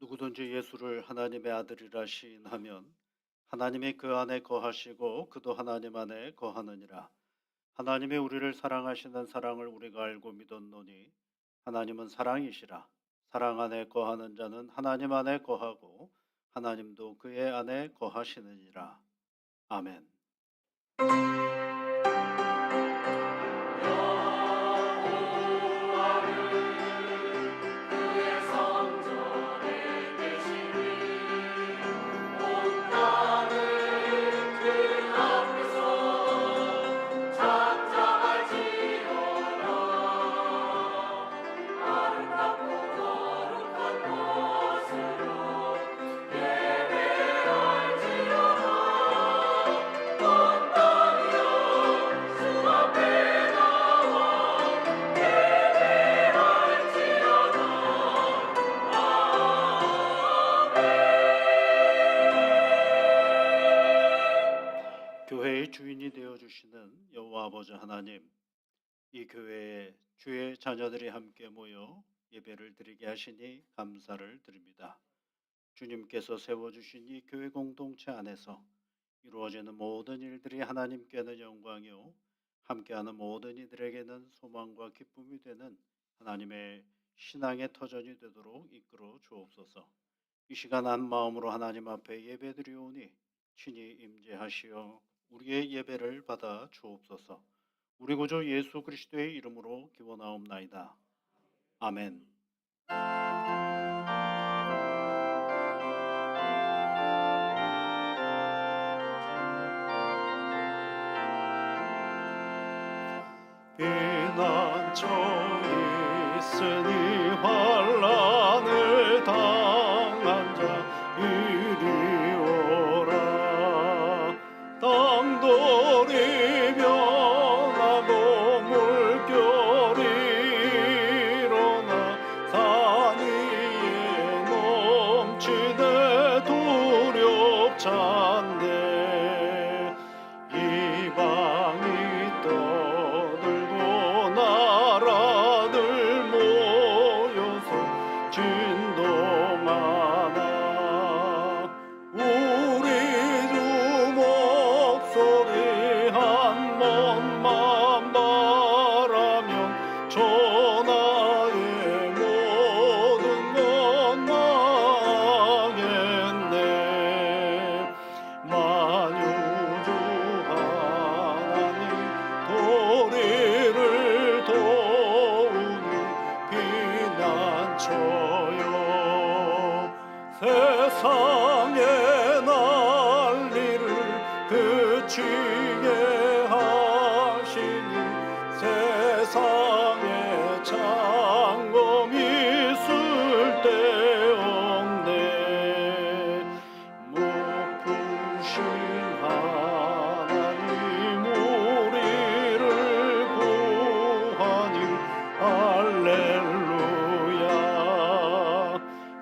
누구든지 예수를 하나님의 아들이라 시인하면 하나님이 그 안에 거하시고 그도 하나님 안에 거하느니라. 하나님이 우리를 사랑하시는 사랑을 우리가 알고 믿었노니 하나님은 사랑이시라. 사랑 안에 거하는 자는 하나님 안에 거하고 하나님도 그의 안에 거하시느니라. 아멘. 교회의 주인이 되어 주시는 여호와 아버지 하나님, 이 교회에 주의 자녀들이 함께 모여 예배를 드리게 하시니 감사를 드립니다. 주님께서 세워주신 이 교회 공동체 안에서 이루어지는 모든 일들이 하나님께는 영광이요 함께하는 모든 이들에게는 소망과 기쁨이 되는 하나님의 신앙의 터전이 되도록 이끌어 주옵소서. 이 시간 한 마음으로 하나님 앞에 예배드리오니 친히 임재하시어 우리의 예배를 받아 주옵소서. 우리 구주 예수 그리스도의 이름으로 기원하옵나이다. 아멘. 피난처 있으니 환난을 당한 자 이리 오라. 땅돌이 변하고 물결이 일어나 산 위에 넘치네 두렵찬데 이방이 떠들고 나라들 모여서 진동하나 우리 주 목소리 한 번만 바라면 천하의 모든 것 망했네. 만유주 하나님 도리를 도우니 피난처여 세상의 난리를 그치게 하시니 세상에 창검 있을 데 없네. 높으신 하나님 우리를 구하니 할렐루야.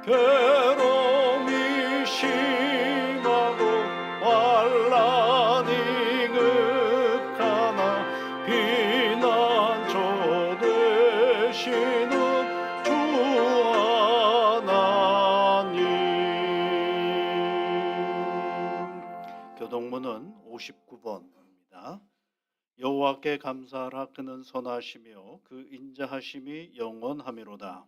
괴로움이 심하고 환난이 극하나 피난처 되시는 주 하나님. 교동문은 59번입니다. 여호와께 감사하라. 그는 선하시며 그 인자하심이 영원하미로다.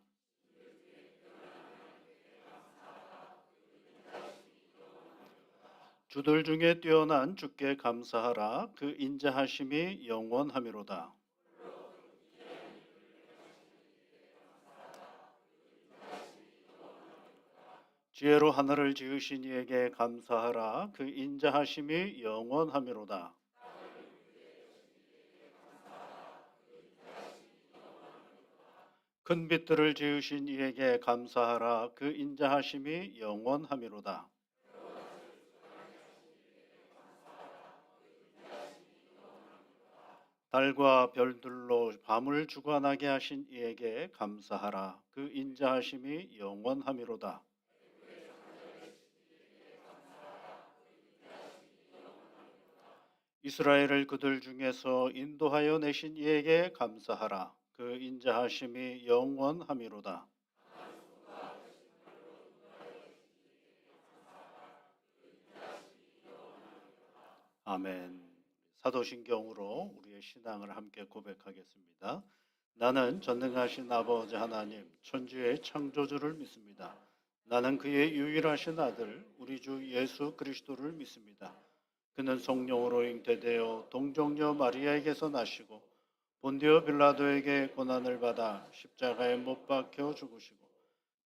주들 중에 뛰어난 주께 감사하라. 그 인자하심이 영원하미로다. 지혜로 하늘을 지으신 이에게 감사하라. 그 인자하심이 영원하미로다. 큰 빛들을 지으신 이에게 감사하라. 그 인자하심이 영원하미로다. 달과 별들로 밤을 주관하게 하신 이에게 감사하라. 그 인자하심이 영원하미로다. 이스라엘을 그들 중에서 인도하여 내신 이에게 감사하라. 그 인자하심이 영원하미로다. 아멘. 사도신경으로 우리의 신앙을 함께 고백하겠습니다. 나는 전능하신 아버지 하나님, 천지의 창조주를 믿습니다. 나는 그의 유일하신 아들, 우리 주 예수 그리스도를 믿습니다. 그는 성령으로 잉태되어 동정녀 마리아에게서 나시고 본디오 빌라도에게 고난을 받아 십자가에 못 박혀 죽으시고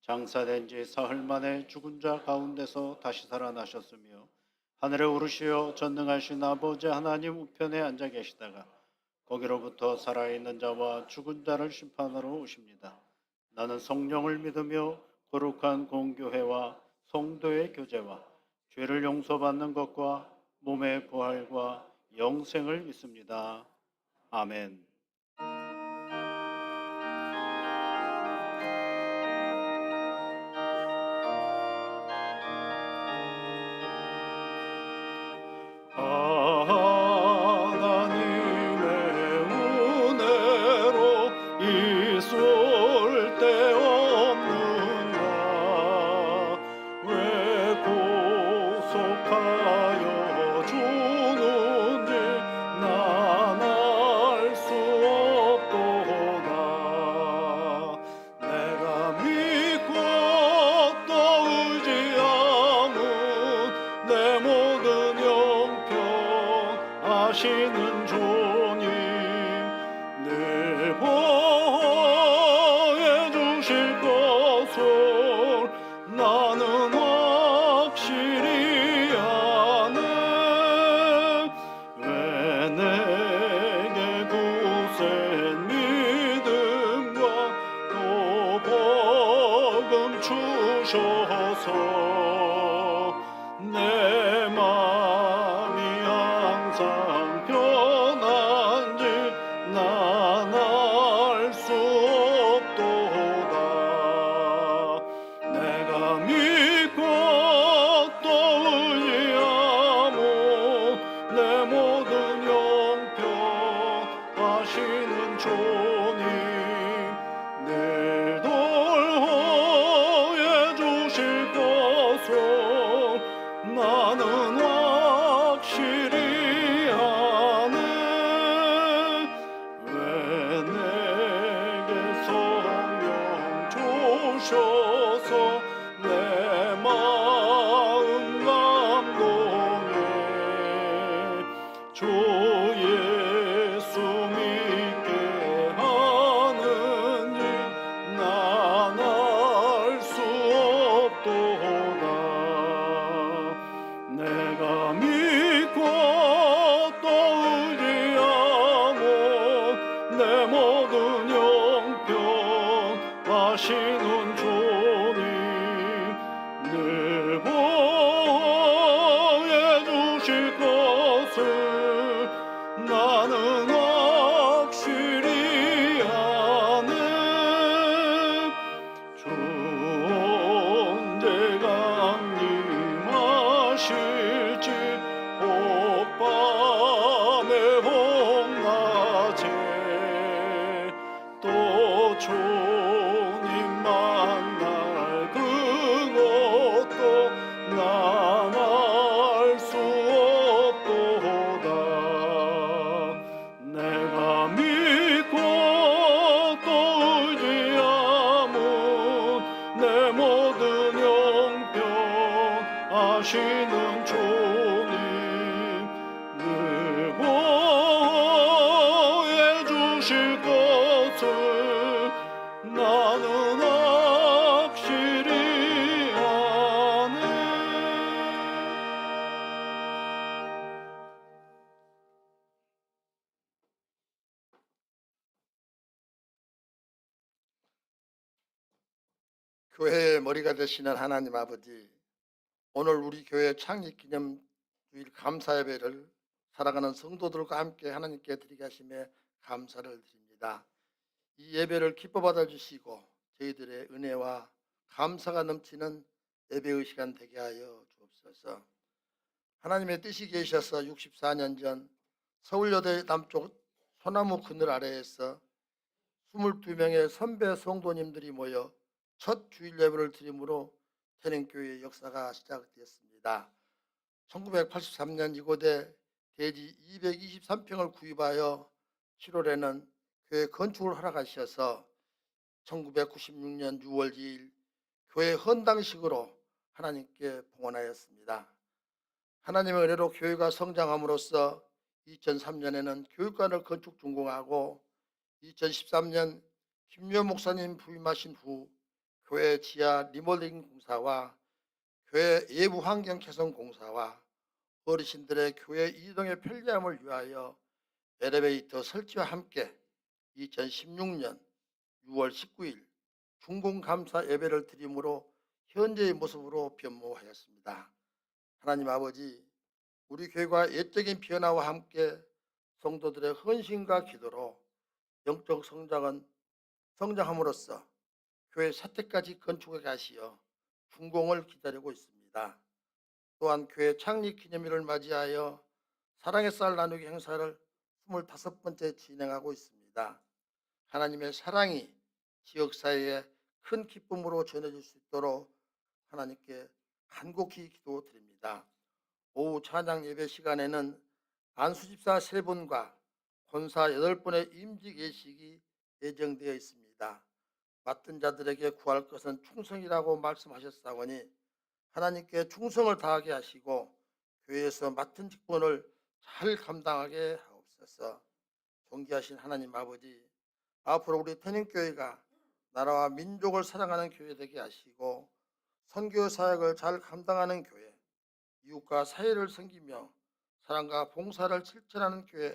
장사된 지 사흘 만에 죽은 자 가운데서 다시 살아나셨으며 하늘에 오르시어 전능하신 아버지 하나님 우편에 앉아 계시다가 거기로부터 살아있는 자와 죽은 자를 심판하러 오십니다. 나는 성령을 믿으며 거룩한 공교회와 성도의 교제와 죄를 용서받는 것과 몸의 부활과 영생을 믿습니다. 아멘. 하나님의 은혜로 있을 데 없느냐 왜 구속하여 주는지 난 알 수 없도다. 내가 믿고 또 의지함은 내 모든 영평 하시는 주님 늘 보호해 주실 것을 나는 확실히 아네. 왜 내게 굳센 믿음과 또 복음 주셔서 내 마음이 항상 편한지 난 알 수 없도다. 내가 믿고 또 의지하면 내 모든 영평 하시는 주님 늘 돌보해 주실 것을 나는 확실히 아네. 왜 내게 성령 주셔서 내 마음 감동해 주 예수 믿게 하느니 난 알 수 없도다. 내가 믿고 또 의지하면 내 모든 영평 하시는 주님 늘 보호해 주실 것을 나는 확실히 아네. 주 언제 강림하실지 오밤의 홍낮에 또 주님 만날 그것도 난 알 수 없도다. 내가 믿고 또 의지하면 내 모든 영평 하시는 주님 늘 보호해 주실 것을 나는 확실히 아네. 교회의 머리가 되시는 하나님 아버지, 오늘 우리 교회 창립 기념 주일 감사 예배를 살아가는 성도들과 함께 하나님께 드리게 하심에 감사를 드립니다. 이 예배를 기뻐 받아주시고 저희들의 은혜와 감사가 넘치는 예배의 시간 되게 하여 주옵소서. 하나님의 뜻이 계셔서 64년 전 서울여대 남쪽 소나무 그늘 아래에서 22명의 선배 성도님들이 모여 첫 주일 예배를 드림으로 태릉교회의 역사가 시작되었습니다. 1983년 이곳에 대지 223평을 구입하여 7월에는 교회 건축을 허락하셔서 1996년 6월 2일 교회 헌당식으로 하나님께 봉헌하였습니다. 하나님의 은혜로 교회가 성장함으로써 2003년에는 교육관을 건축 준공하고 2013년 김유호 목사님 부임하신 후 교회 지하 리모델링 공사와 교회 외부 환경 개선 공사와 어르신들의 교회 이동의 편리함을 위하여 엘리베이터 설치와 함께 2016년 6월 19일 중공감사 예배를 드림으로 현재의 모습으로 변모하였습니다. 하나님 아버지, 우리 교회가 옛적인 변화와 함께 성도들의 헌신과 기도로 영적 성장함으로써 교회 사택까지 건축해 가시어 준공을 기다리고 있습니다. 또한 교회 창립 기념일을 맞이하여 사랑의 쌀 나누기 행사를 25번째 진행하고 있습니다. 하나님의 사랑이 지역사회에 큰 기쁨으로 전해질 수 있도록 하나님께 간곡히 기도드립니다. 오후 찬양 예배 시간에는 안수집사 3분과 권사 8분의 임직 예식이 예정되어 있습니다. 맡은 자들에게 구할 것은 충성이라고 말씀하셨사오니 하나님께 충성을 다하게 하시고 교회에서 맡은 직분을 잘 감당하게 하옵소서. 존귀하신 하나님 아버지, 앞으로 우리 태닝교회가 나라와 민족을 사랑하는 교회 되게 하시고 선교 사역을 잘 감당하는 교회, 이웃과 사회를 섬기며 사랑과 봉사를 실천하는 교회,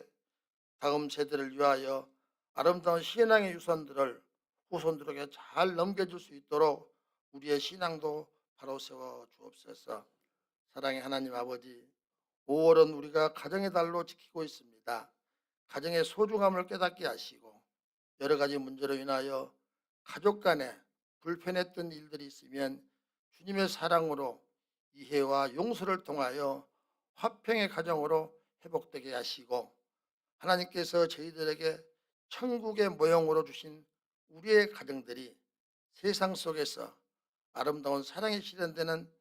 다음 세대를 위하여 아름다운 신앙의 유산들을 후손들에게 잘 넘겨줄 수 있도록 우리의 신앙도 바로 세워 주옵소서. 사랑의 하나님 아버지, 5월은 우리가 가정의 달로 지키고 있습니다. 가정의 소중함을 깨닫게 하시고 여러 가지 문제로 인하여 가족 간에 불편했던 일들이 있으면 주님의 사랑으로 이해와 용서를 통하여 화평의 가정으로 회복되게 하시고 하나님께서 저희들에게 천국의 모형으로 주신 우리의 가정들이 세상 속에서 아름다운 사랑이 실현되는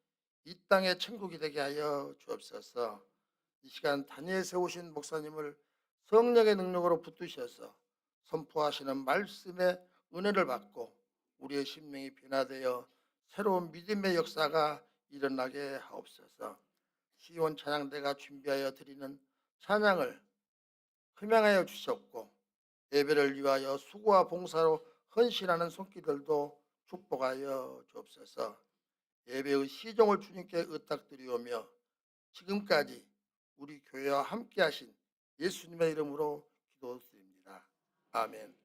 이 땅의 천국이 되게 하여 주옵소서. 이 시간 단위에 세우신 목사님을 성령의 능력으로 붙드셔서 선포하시는 말씀의 은혜를 받고 우리의 심령이 변화되어 새로운 믿음의 역사가 일어나게 하옵소서. 시온 찬양대가 준비하여 드리는 찬양을 흠양하여 주셨고 예배를 위하여 수고와 봉사로 헌신하는 손길들도 축복하여 주옵소서. 예배의 시종을 주님께 의탁드리오며 지금까지 우리 교회와 함께 하신 예수님의 이름으로 기도드립니다. 아멘.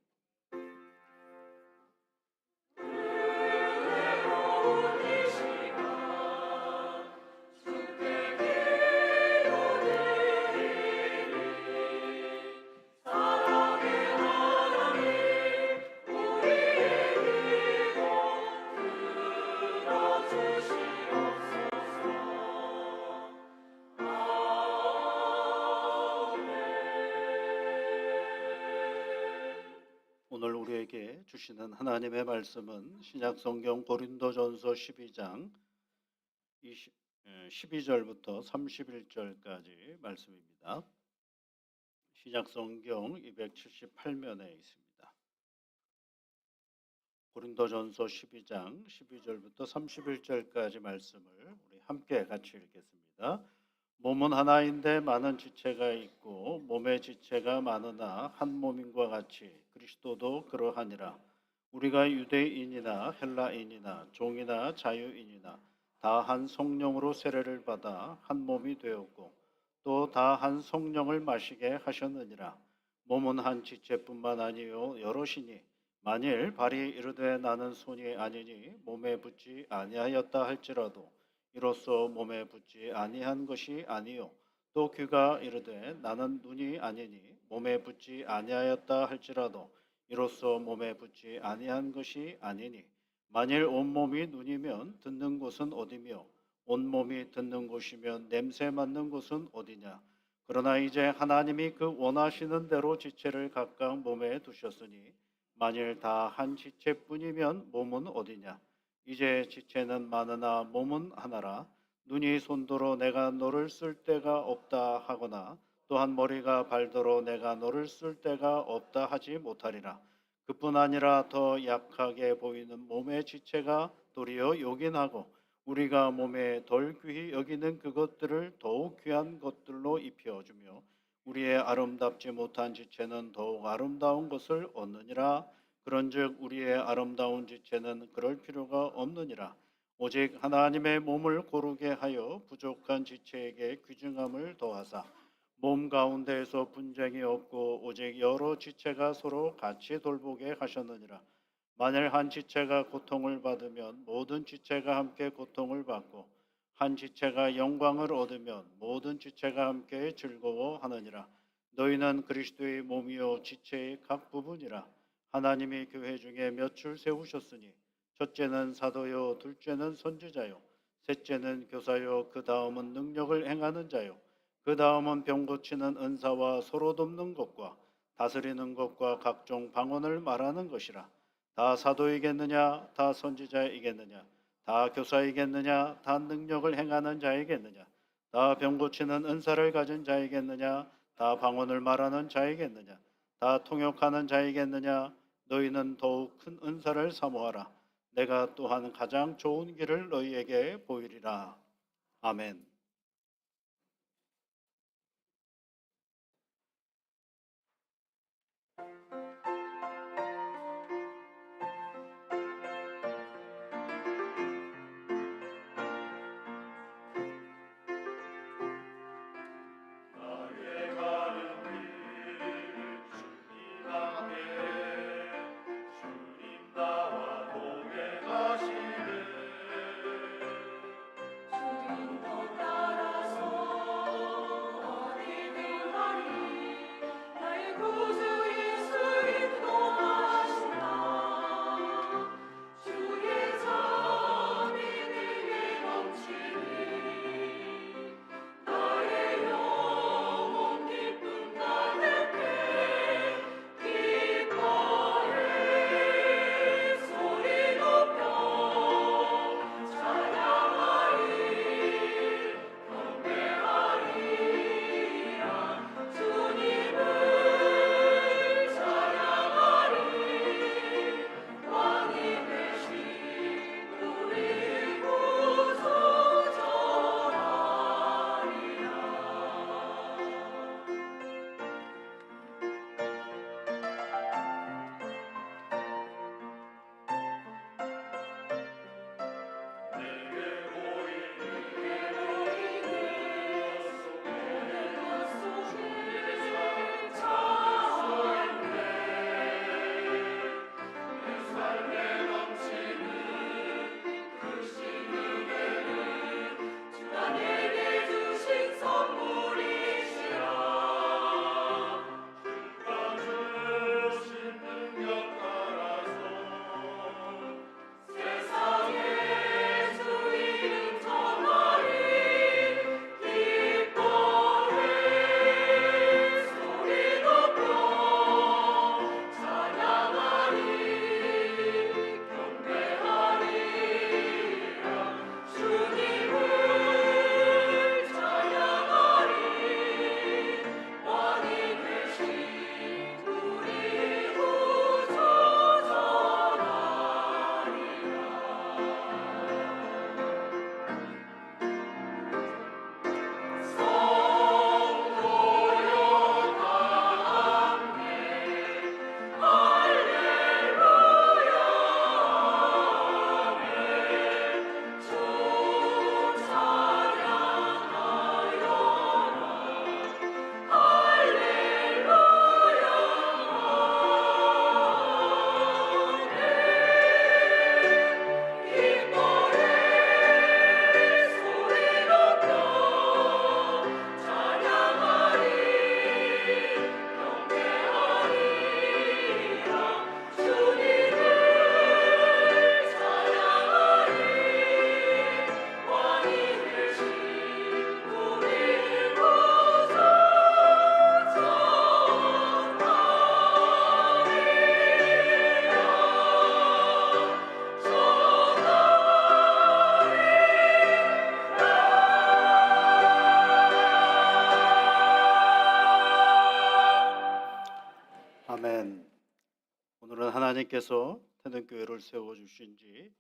오늘 우리에게 주시는 하나님의 말씀은 신약성경 고린도전서 12장 12절부터 31절까지 말씀입니다. 신약성경 278면에 있습니다. 고린도전서 12장 12절부터 31절까지 말씀을 우리 함께 같이 읽겠습니다. 몸은 하나인데 많은 지체가 있고 몸의 지체가 많으나 한 몸인과 같이 그리스도도 그러하니라. 우리가 유대인이나 헬라인이나 종이나 자유인이나 다 한 성령으로 세례를 받아 한 몸이 되었고 또 다 한 성령을 마시게 하셨느니라. 몸은 한 지체뿐만 아니요 여럿이니 만일 발이 이르되 나는 손이 아니니 몸에 붙지 아니하였다 할지라도 이로써 몸에 붙지 아니한 것이 아니요 또 귀가 이르되 나는 눈이 아니니 몸에 붙지 아니하였다 할지라도 이로써 몸에 붙지 아니한 것이 아니니 만일 온몸이 눈이면 듣는 곳은 어디며 온몸이 듣는 곳이면 냄새 맡는 곳은 어디냐. 그러나 이제 하나님이 그 원하시는 대로 지체를 각각 몸에 두셨으니 만일 다 한 지체뿐이면 몸은 어디냐. 이제 지체는 많으나 몸은 하나라. 눈이 손도로 내가 너를 쓸 데가 없다 하거나 또한 머리가 발도로 내가 너를 쓸 데가 없다 하지 못하리라. 그뿐 아니라 더 약하게 보이는 몸의 지체가 도리어 요긴하고 우리가 몸에 덜 귀히 여기는 그것들을 더욱 귀한 것들로 입혀주며 우리의 아름답지 못한 지체는 더욱 아름다운 것을 얻느니라. 그런즉 우리의 아름다운 지체는 그럴 필요가 없느니라. 오직 하나님의 몸을 고르게 하여 부족한 지체에게 귀중함을 더하사 몸 가운데에서 분쟁이 없고 오직 여러 지체가 서로 같이 돌보게 하셨느니라. 만일 한 지체가 고통을 받으면 모든 지체가 함께 고통을 받고 한 지체가 영광을 얻으면 모든 지체가 함께 즐거워하느니라. 너희는 그리스도의 몸이요 지체의 각 부분이라. 하나님이 교회 중에 몇을 세우셨으니 첫째는 사도요, 둘째는 선지자요, 셋째는 교사요, 그 다음은 능력을 행하는 자요, 그 다음은 병 고치는 은사와 서로 돕는 것과 다스리는 것과 각종 방언을 말하는 것이라. 다 사도이겠느냐? 다 선지자이겠느냐? 다 교사이겠느냐? 다 능력을 행하는 자이겠느냐? 다 병 고치는 은사를 가진 자이겠느냐? 다 방언을 말하는 자이겠느냐? 다 통역하는 자이겠느냐? 너희는 더욱 큰 은사를 사모하라. 내가 또한 가장 좋은 길을 너희에게 보이리라. 아멘. 하나님께서 태능교회를 세워주신 지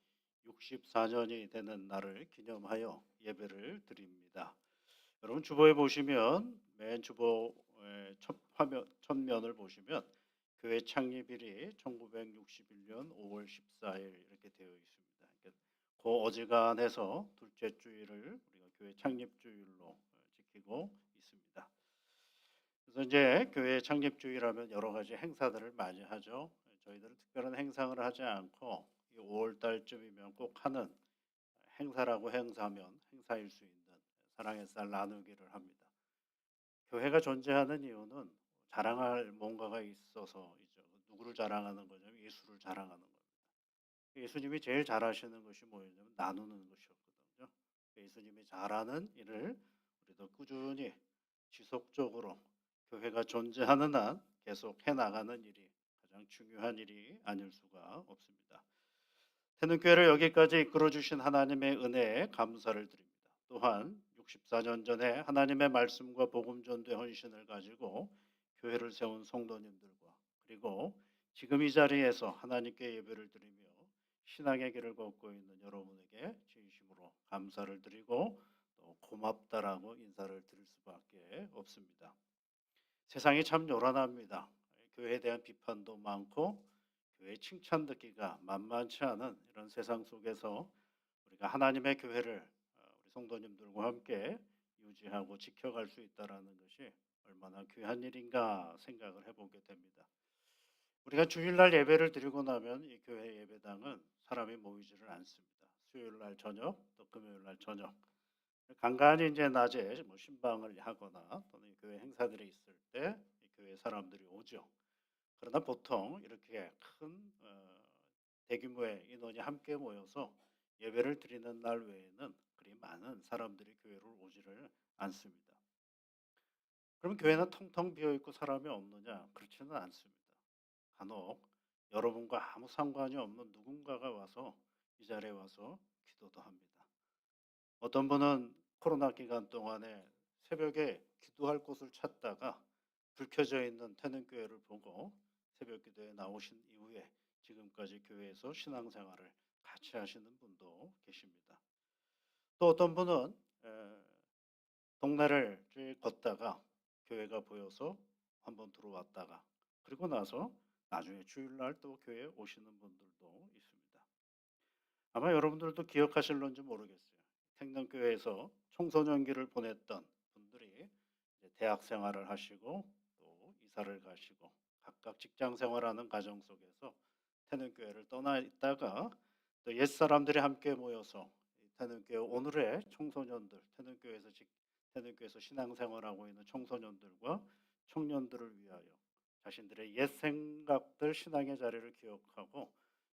64년이 되는 날을 기념하여 예배를 드립니다. 여러분 주보에 보시면 맨 주보의 첫 화면, 첫 면을 보시면 교회 창립일이 1961년 5월 14일 이렇게 되어 있습니다. 그 어지간해서 둘째 주일을 우리가 교회 창립주일로 지키고 있습니다. 그래서 이제 교회 창립주일하면 여러 가지 행사들을 많이 하죠. 저희들은 특별한 행사를 하지 않고 5월 달쯤이면 꼭 하는 행사라고 행사일 수 있는 사랑의 쌀 나누기를 합니다. 교회가 존재하는 이유는 자랑할 뭔가가 있어서이죠. 누구를 자랑하는 거냐면 예수를 자랑하는 겁니다. 예수님이 제일 잘하시는 것이 뭐였냐면 나누는 것이었거든요. 예수님이 잘하는 일을 우리도 꾸준히 지속적으로 교회가 존재하는 한 계속 해나가는 일이 가장 중요한 일이 아닐 수가 없습니다. 태능교회를 여기까지 이끌어주신 하나님의 은혜에 감사를 드립니다. 또한 64년 전에 하나님의 말씀과 복음 전도의 헌신을 가지고 교회를 세운 성도님들과 그리고 지금 이 자리에서 하나님께 예배를 드리며 신앙의 길을 걷고 있는 여러분에게 진심으로 감사를 드리고 또 고맙다라고 인사를 드릴 수밖에 없습니다. 세상이 참 요란합니다. 교회에 대한 비판도 많고 교회 칭찬 듣기가 만만치 않은 이런 세상 속에서 우리가 하나님의 교회를 우리 성도님들과 함께 유지하고 지켜갈 수 있다라는 것이 얼마나 귀한 일인가 생각을 해보게 됩니다. 우리가 주일날 예배를 드리고 나면 이 교회 예배당은 사람이 모이지를 않습니다. 수요일날 저녁 또 금요일날 저녁 간간히 이제 낮에 뭐 신방을 하거나 또는 교회 행사들이 있을 때 이 교회 사람들이 오죠. 그러나 보통 이렇게 큰 대규모의 인원이 함께 모여서 예배를 드리는 날 외에는 그리 많은 사람들이 교회를 오지를 않습니다. 그럼 교회는 텅텅 비어 있고 사람이 없느냐? 그렇지는 않습니다. 간혹 여러분과 아무 상관이 없는 누군가가 와서 이 자리에 와서 기도도 합니다. 어떤 분은 코로나 기간 동안에 새벽에 기도할 곳을 찾다가 불 켜져 있는 태능교회를 보고 새벽 기도에 나오신 이후에 지금까지 교회에서 신앙생활을 같이 하시는 분도 계십니다. 또 어떤 분은 동네를 쭉 걷다가 교회가 보여서 한번 들어왔다가 그리고 나서 나중에 주일날 또 교회에 오시는 분들도 있습니다. 아마 여러분들도 기억하실런지 모르겠어요. 생명교회에서 청소년기를 보냈던 분들이 이제 대학 생활을 하시고 또 이사를 가시고 각각 직장 생활하는 가정 속에서 태능교회를 떠나 있다가 또 옛사람들이 함께 모여서 태능교회 오늘의 청소년들 태능교회에서 신앙생활하고 있는 청소년들과 청년들을 위하여 자신들의 옛 생각들 신앙의 자리를 기억하고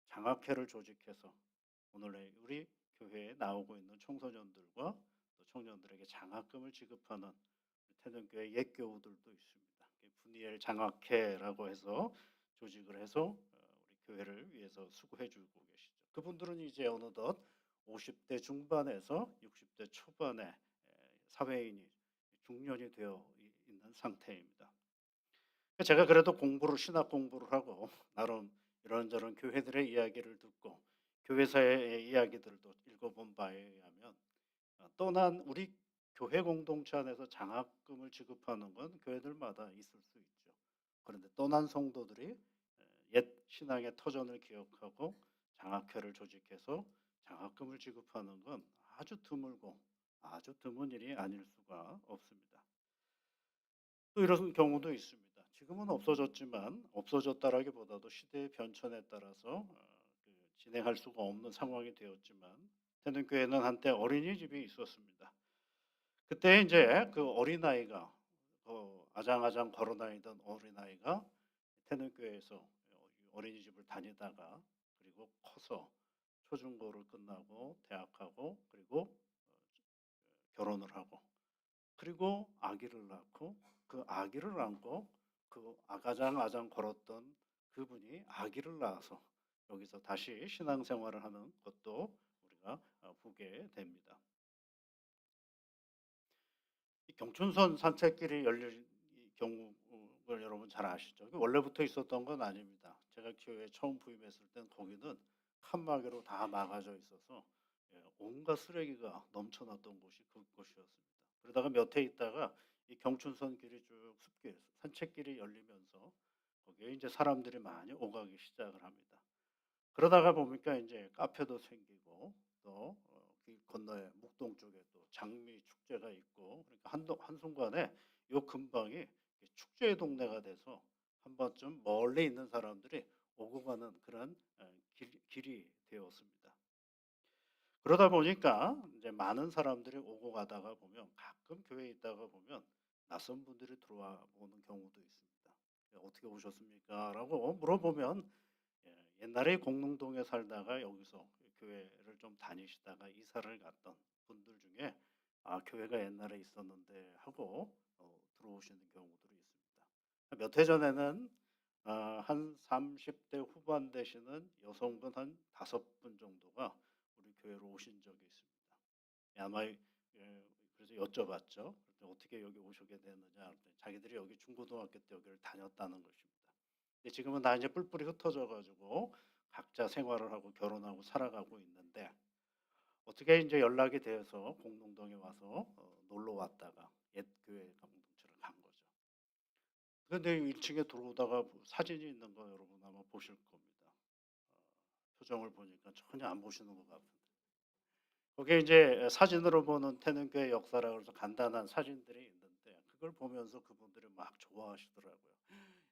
장학회를 조직해서 오늘 우리 교회에 나오고 있는 청소년들과 또 청년들에게 장학금을 지급하는 태능교회 옛 교우들도 있습니다. 분이엘 장학회라고 해서 조직을 해서 우리 교회를 위해서 수고해주고 계시죠. 그분들은 이제 어느덧 50대 중반에서 60대 초반의 사회인이 중년이 되어 있는 상태입니다. 제가 그래도 신학 공부를 하고 나름 이런저런 교회들의 이야기를 듣고 교회사의 이야기들도 읽어본 바에 의하면 떠난 우리 교회 공동체 안에서 장학금을 지급하는 건 교회들마다 있을 수 있죠. 그런데 떠난 성도들이 옛 신앙의 터전을 기억하고 장학회를 조직해서 장학금을 지급하는 건 아주 드물고 아주 드문 일이 아닐 수가 없습니다. 또 이런 경우도 있습니다. 지금은 없어졌지만 없어졌다라기보다도 시대의 변천에 따라서 진행할 수가 없는 상황이 되었지만 태능교회는 한때 어린이집이 있었습니다. 그때 이제 그 어린아이가 아장아장 걸어다니던 어린아이가 태능교회에서 어린이집을 다니다가 그리고 커서 초중고를 끝나고 대학하고 그리고 결혼을 하고 그리고 아기를 낳고 그 아기를 안고 그 아가장아장 걸었던 그분이 아기를 낳아서 여기서 다시 신앙생활을 하는 것도 우리가 보게 됩니다. 이 경춘선 산책길이 열릴 경우를 여러분 잘 아시죠? 원래부터 있었던 건 아닙니다. 제가 교회에 처음 부임했을 땐 거기는 칸막이로 다 막아져 있어서 온갖 쓰레기가 넘쳐났던 곳이 그곳이었습니다. 그러다가 몇 해 있다가 이 경춘선 길이 쭉 숲길 산책길이 열리면서 거기에 이제 사람들이 많이 오가기 시작을 합니다. 그러다가 보니까 이제 카페도 생기고 또 길 건너에 목동 쪽에 또 장미 축제가 있고 그러니까 한순간에 요 근방이 축제의 동네가 돼서 한 번쯤 멀리 있는 사람들이 오고 가는 그런 길이 되었습니다. 그러다 보니까 이제 많은 사람들이 오고 가다가 보면 가끔 교회에 있다가 보면 낯선 분들이 들어와 보는 경우도 있습니다. 어떻게 오셨습니까? 라고 물어보면 옛날에 공릉동에 살다가 여기서 교회를 좀 다니시다가 이사를 갔던 분들 중에 교회가 옛날에 있었는데 하고 들어오시는 경우들이 있습니다. 몇 해 전에는 한 30대 후반 되시는 여성분 한 5분 정도가 우리 교회로 오신 적이 있습니다. 아마 그래서 여쭤봤죠. 어떻게 여기 오시게 됐느냐 그랬더니 자기들이 여기 중고등학교 때 여기를 다녔다는 것입니다. 근데 지금은 다 이제 뿔뿔이 흩어져 가지고 각자 생활을 하고 결혼하고 살아가고 있는데 어떻게 이제 연락이 돼서 공릉동에 와서 놀러 왔다가 옛 교회 공동체를 간 거죠. 그런데 1층에 들어오다가 사진이 있는 거 여러분 아마 보실 겁니다. 표정을 보니까 전혀 안 보시는 것 같은데. 거기에 이제 사진으로 보는 태능교회 역사라고 해서 간단한 사진들이 있는데 그걸 보면서 그분들이 막 좋아하시더라고요.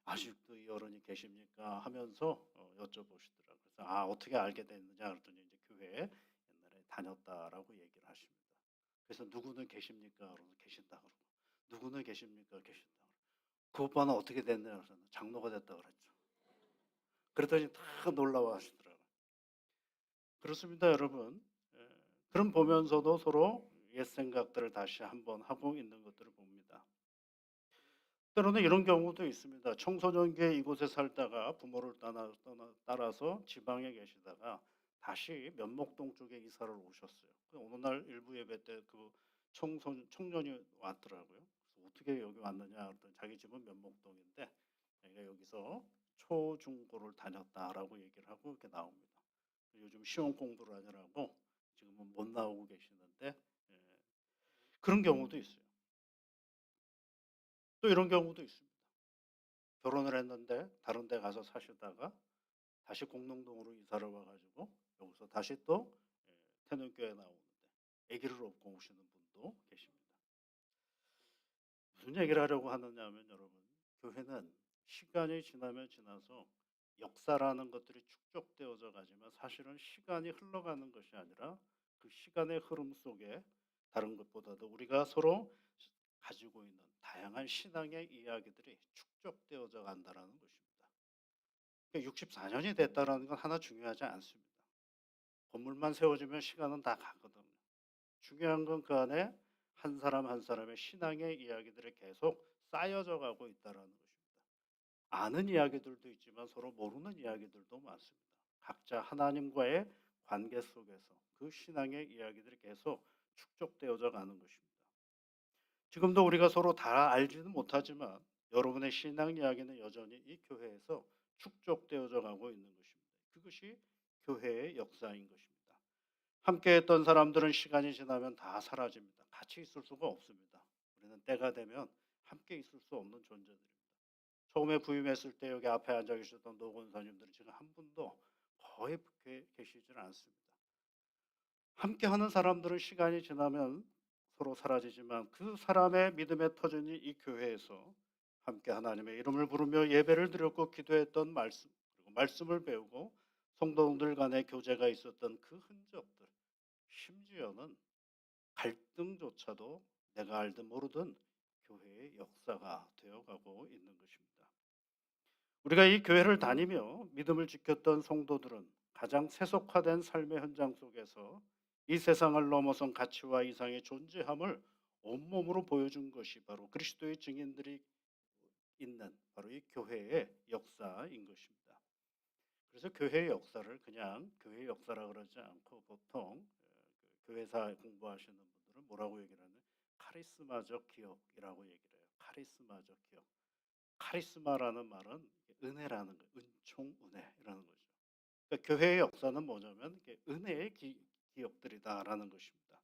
아직도 이 어른이 계십니까? 하면서 여쭤보시더라고요. 그래서 어떻게 알게 됐느냐 그랬더니 이제 교회에 옛날에 다녔다라고 얘기를 하십니다. 그래서 누구는 계십니까? 그러면 계신다 그러고 누구는 계십니까? 계신다 그러고 그 오빠는 어떻게 됐냐 그래서 장로가 됐다 그랬죠. 그랬더니 다 놀라워 하시더라고요. 그렇습니다, 여러분. 예, 그럼 보면서도 서로 옛 생각들을 다시 한번 하고 있는 것들을 봅니다. 때로는 이런 경우도 있습니다. 청소년기에 이곳에 살다가 부모를 따라서 지방에 계시다가 다시 면목동 쪽에 이사를 오셨어요. 어느 날 일부 예배 때 그 청년이 왔더라고요. 그래서 어떻게 여기 왔느냐 그랬더니 자기 집은 면목동인데 자기가 여기서 초중고를 다녔다라고 얘기를 하고 이렇게 나옵니다. 요즘 시험 공부를 하느라고 지금은 못 나오고 계시는데 그런 경우도 있어요. 또 이런 경우도 있습니다. 결혼을 했는데 다른 데 가서 사시다가 다시 공릉동으로 이사를 와가지고 여기서 다시 또 태능교회 나오는데 아기를 업고 오시는 분도 계십니다. 무슨 얘기를 하려고 하느냐 하면 여러분 교회는 시간이 지나면 지나서 역사라는 것들이 축적되어져 가지만 사실은 시간이 흘러가는 것이 아니라 그 시간의 흐름 속에 다른 것보다도 우리가 서로 가지고 있는 다양한 신앙의 이야기들이 축적되어져 간다라는 것입니다. 64년이 됐다라는 건 하나 중요하지 않습니다. 건물만 세워지면 시간은 다 가거든요. 중요한 건 그 안에 한 사람 한 사람의 신앙의 이야기들이 계속 쌓여져 가고 있다라는 것입니다. 아는 이야기들도 있지만 서로 모르는 이야기들도 많습니다. 각자 하나님과의 관계 속에서 그 신앙의 이야기들이 계속 축적되어져 가는 것입니다. 지금도 우리가 서로 다 알지는 못하지만 여러분의 신앙 이야기는 여전히 이 교회에서 축적되어져 가고 있는 것입니다. 그것이 교회의 역사인 것입니다. 함께 했던 사람들은 시간이 지나면 다 사라집니다. 같이 있을 수가 없습니다. 우리는 때가 되면 함께 있을 수 없는 존재들입니다. 처음에 부임했을 때 여기 앞에 앉아 계셨던 노건사님들은 지금 한 분도 거의 계시질 않습니다. 함께 하는 사람들은 시간이 지나면 서로 사라지지만 그 사람의 믿음의 터전이 이 교회에서 함께 하나님의 이름을 부르며 예배를 드렸고 기도했던 말씀 그리고 말씀을 배우고 성도들 간의 교제가 있었던 그 흔적들 심지어는 갈등조차도 내가 알든 모르든 교회의 역사가 되어가고 있는 것입니다. 우리가 이 교회를 다니며 믿음을 지켰던 성도들은 가장 세속화된 삶의 현장 속에서 이 세상을 넘어선 가치와 이상의 존재함을 온몸으로 보여준 것이 바로 그리스도의 증인들이 있는 바로 이 교회의 역사인 것입니다. 그래서 교회의 역사를 그냥 교회의 역사라 그러지 않고 보통 그 교회사 공부하시는 분들은 뭐라고 얘기를 하냐면 카리스마적 기억이라고 얘기를 해요. 카리스마적 기억. 카리스마라는 말은 은혜라는 거예요. 은총, 은혜라는 거죠. 그러니까 교회의 역사는 뭐냐면 이게 은혜의 기업들이다라는 것입니다.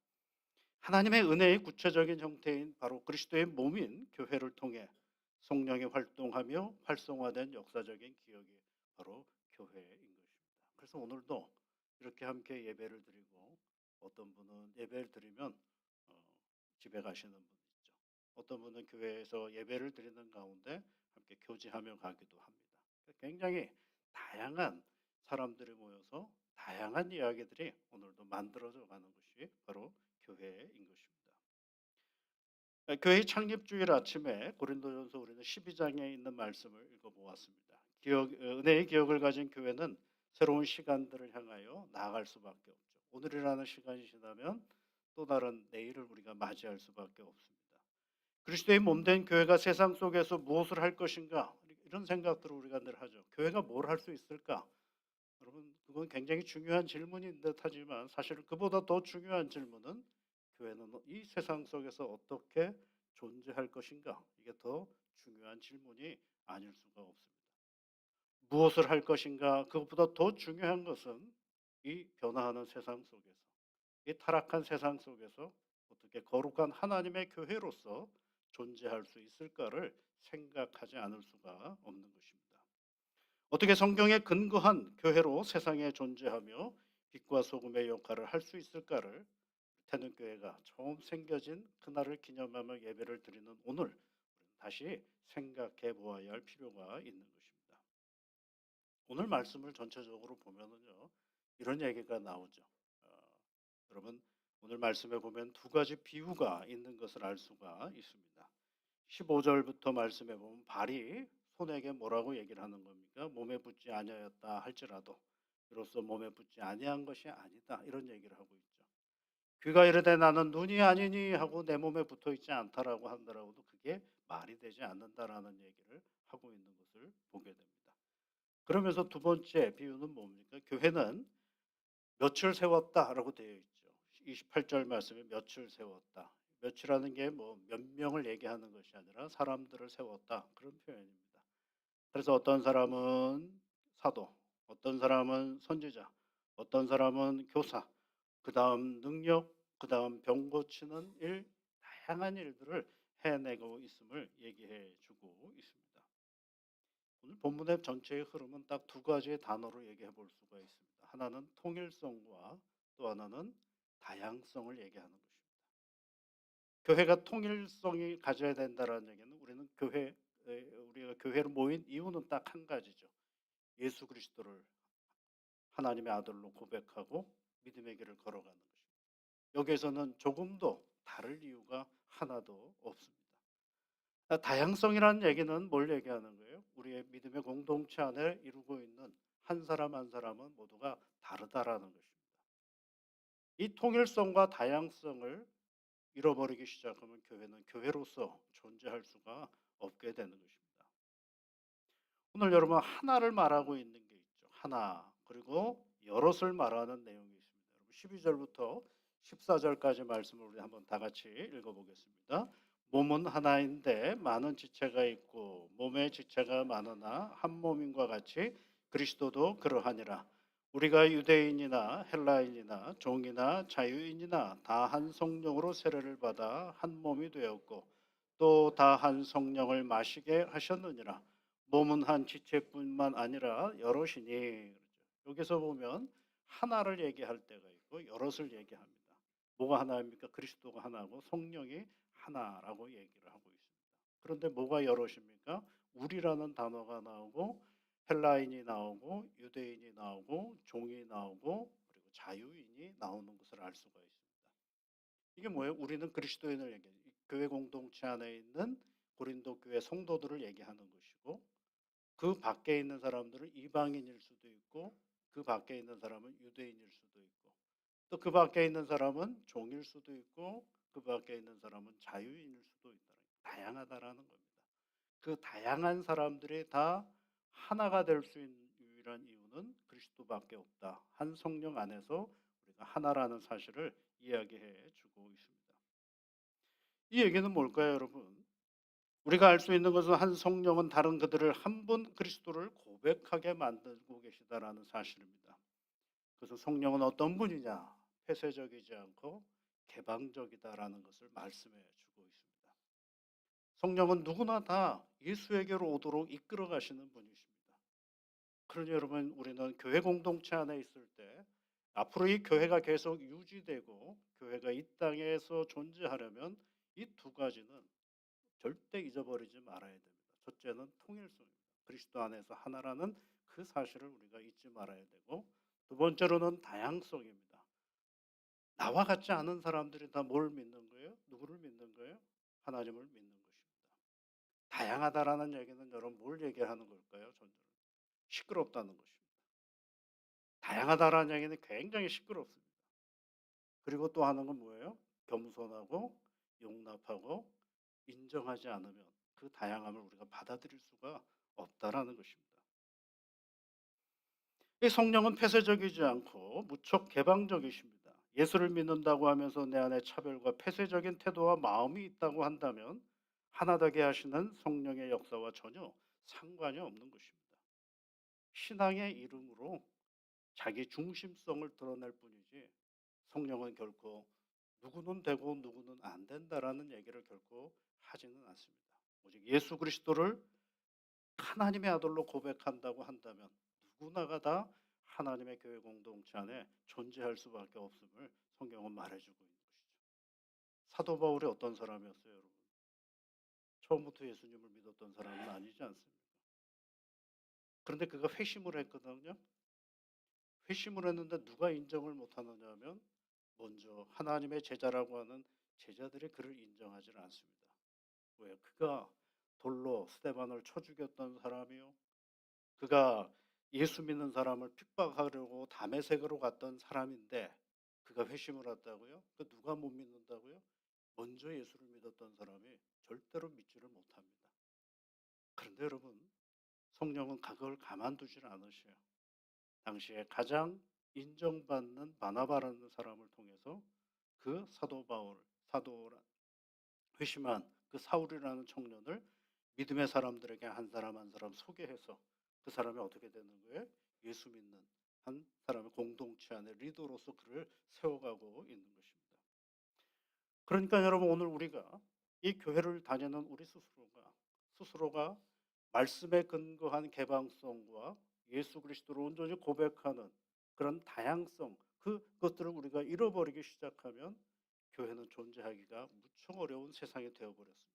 하나님의 은혜의 구체적인 형태인 바로 그리스도의 몸인 교회를 통해 성령이 활동하며 활성화된 역사적인 기억이 바로 교회인 것입니다. 그래서 오늘도 이렇게 함께 예배를 드리고 어떤 분은 예배를 드리면 어, 집에 가시는 분 있죠. 어떤 분은 교회에서 예배를 드리는 가운데 함께 교제하며 가기도 합니다. 굉장히 다양한 사람들이 모여서 다양한 이야기들이 오늘도 만들어져 가는 것이 바로 교회인 것입니다. 교회 창립 주일 아침에 고린도전서 우리는 12장에 있는 말씀을 읽어보았습니다. 은혜의 기억을 가진 교회는 새로운 시간들을 향하여 나아갈 수밖에 없죠. 오늘이라는 시간이 지나면 또 다른 내일을 우리가 맞이할 수밖에 없습니다. 그리스도의 몸된 교회가 세상 속에서 무엇을 할 것인가 이런 생각들을 우리가 늘 하죠. 교회가 뭘 할 수 있을까? 여러분 그건 굉장히 중요한 질문인 듯하지만 사실 그보다 더 중요한 질문은 교회는 이 세상 속에서 어떻게 존재할 것인가? 이게 더 중요한 질문이 아닐 수가 없습니다. 무엇을 할 것인가? 그것보다 더 중요한 것은 이 변화하는 세상 속에서, 이 타락한 세상 속에서 어떻게 거룩한 하나님의 교회로서 존재할 수 있을까를 생각하지 않을 수가 없는 것입니다. 어떻게 성경에 근거한 교회로 세상에 존재하며 빛과 소금의 역할을 할 수 있을까를 태능교회가 처음 생겨진 그날을 기념하며 예배를 드리는 오늘 다시 생각해 보아야 할 필요가 있는 것입니다. 오늘 말씀을 전체적으로 보면은요 이런 얘기가 나오죠. 여러분 오늘 말씀에 보면 두 가지 비유가 있는 것을 알 수가 있습니다. 15절부터 말씀해 보면 발이 손에게 뭐라고 얘기를 하는 겁니까? 몸에 붙지 아니하였다 할지라도 이로써 몸에 붙지 아니한 것이 아니다 이런 얘기를 하고 있죠. 귀가 이르되 나는 눈이 아니니 하고 내 몸에 붙어 있지 않다라고 한다라고도 그게 말이 되지 않는다라는 얘기를 하고 있는 것을 보게 됩니다. 그러면서 두 번째 비유는 뭡니까? 교회는 며칠 세웠다라고 되어 있죠. 28절 말씀에 며칠 세웠다. 며칠하는 게 뭐 몇 명을 얘기하는 것이 아니라 사람들을 세웠다 그런 표현입니다. 그래서 어떤 사람은 사도, 어떤 사람은 선지자, 어떤 사람은 교사, 그 다음 능력, 그 다음 병 고치는 일, 다양한 일들을 해내고 있음을 얘기해 주고 있습니다. 오늘 본문의 전체의 흐름은 딱 두 가지의 단어로 얘기해 볼 수가 있습니다. 하나는 통일성과 또 하나는 다양성을 얘기하는 것입니다. 교회가 통일성이 가져야 된다는 얘기는 우리가 교회로 모인 이유는 딱 한 가지죠. 예수 그리스도를 하나님의 아들로 고백하고 믿음의 길을 걸어가는 것입니다. 여기에서는 조금도 다를 이유가 하나도 없습니다. 다양성이라는 얘기는 뭘 얘기하는 거예요? 우리의 믿음의 공동체 안에 이루고 있는 한 사람 한 사람은 모두가 다르다라는 것입니다. 이 통일성과 다양성을 잃어버리기 시작하면 교회는 교회로서 존재할 수가 없게 되는 것입니다. 오늘 여러분 하나를 말하고 있는 게 있죠. 하나 그리고 여럿을 말하는 내용이 있습니다. 여러분 12절부터 14절까지 말씀을 우리 한번 다 같이 읽어보겠습니다. 몸은 하나인데 많은 지체가 있고 몸의 지체가 많으나 한 몸인과 같이 그리스도도 그러하니라. 우리가 유대인이나 헬라인이나 종이나 자유인이나 다 한 성령으로 세례를 받아 한 몸이 되었고 또 다 한 성령을 마시게 하셨느니라. 몸은 한 지체뿐만 아니라 여럿이니 그렇죠. 여기서 보면 하나를 얘기할 때가 있고 여럿을 얘기합니다. 뭐가 하나입니까? 그리스도가 하나고 성령이 하나라고 얘기를 하고 있습니다. 그런데 뭐가 여럿입니까? 우리라는 단어가 나오고 헬라인이 나오고 유대인이 나오고 종이 나오고 그리고 자유인이 나오는 것을 알 수가 있습니다. 이게 뭐예요? 우리는 그리스도인을 얘기해요. 교회 공동체 안에 있는 고린도 교회 성도들을 얘기하는 것이고 그 밖에 있는 사람들은 이방인일 수도 있고 그 밖에 있는 사람은 유대인일 수도 있고 또 그 밖에 있는 사람은 종일 수도 있고 그 밖에 있는 사람은 자유인일 수도 있다. 다양하다라는 겁니다. 그 다양한 사람들이 다 하나가 될 수 있는 유일한 이유는 그리스도밖에 없다. 한 성령 안에서 우리가 하나라는 사실을 이야기해 주고 있습니다. 이 얘기는 뭘까요, 여러분? 우리가 알 수 있는 것은 한 성령은 다른 그들을 한 분 그리스도를 고백하게 만들고 계시다라는 사실입니다. 그래서 성령은 어떤 분이냐? 폐쇄적이지 않고 개방적이다라는 것을 말씀해 주고 있습니다. 성령은 누구나 다 예수에게로 오도록 이끌어 가시는 분이십니다. 그러니 여러분, 우리는 교회 공동체 안에 있을 때 앞으로 이 교회가 계속 유지되고 교회가 이 땅에서 존재하려면 이 두 가지는 절대 잊어버리지 말아야 됩니다. 첫째는 통일성입니다. 그리스도 안에서 하나라는 그 사실을 우리가 잊지 말아야 되고, 두 번째로는 다양성입니다. 나와 같지 않은 사람들이 다 뭘 믿는 거예요? 누구를 믿는 거예요? 하나님을 믿는 것입니다. 다양하다라는 얘기는 여러분 뭘 얘기하는 걸까요? 저는 시끄럽다는 것입니다. 다양하다라는 얘기는 굉장히 시끄럽습니다. 그리고 또 하는 건 뭐예요? 겸손하고 용납하고 인정하지 않으면 그 다양함을 우리가 받아들일 수가 없다라는 것입니다. 이 성령은 폐쇄적이지 않고 무척 개방적이십니다. 예수를 믿는다고 하면서 내 안에 차별과 폐쇄적인 태도와 마음이 있다고 한다면 하나 되게 하시는 성령의 역사와 전혀 상관이 없는 것입니다. 신앙의 이름으로 자기 중심성을 드러낼 뿐이지 성령은 결코 누구는 되고 누구는 안 된다라는 얘기를 결코 하지는 않습니다. 오직 예수 그리스도를 하나님의 아들로 고백한다고 한다면 누구나가 다 하나님의 교회 공동체 안에 존재할 수밖에 없음을 성경은 말해주고 있는 것이죠. 사도 바울이 어떤 사람이었어요, 여러분? 처음부터 예수님을 믿었던 사람은 아니지 않습니까? 그런데 그가 회심을 했거든요. 회심을 했는데 누가 인정을 못하느냐 하면 먼저 하나님의 제자라고 하는 제자들이 그를 인정하지 않습니다. 왜? 그가 돌로 스데반을 쳐 죽였던 사람이요. 그가 예수 믿는 사람을 핍박하려고 다메섹으로 갔던 사람인데 그가 회심을 했다고요? 그 누가 못 믿는다고요? 먼저 예수를 믿었던 사람이 절대로 믿지를 못합니다. 그런데 여러분, 성령은 그걸 가만두질 않으셔요. 당시에 가장 인정받는 바나바라는 사람을 통해서 그 사도 바울, 회심한 그 사울이라는 청년을 믿음의 사람들에게 한 사람 한 사람 소개해서 그 사람이 어떻게 되는 거예요? 예수 믿는 한 사람의 공동체 안에 리더로서 그를 세워가고 있는 것입니다. 그러니까 여러분, 오늘 우리가 이 교회를 다니는 우리 스스로가 말씀에 근거한 개방성과 예수 그리스도를 온전히 고백하는 그런 다양성, 그것들을 우리가 잃어버리기 시작하면 교회는 존재하기가 무척 어려운 세상이 되어버렸습니다.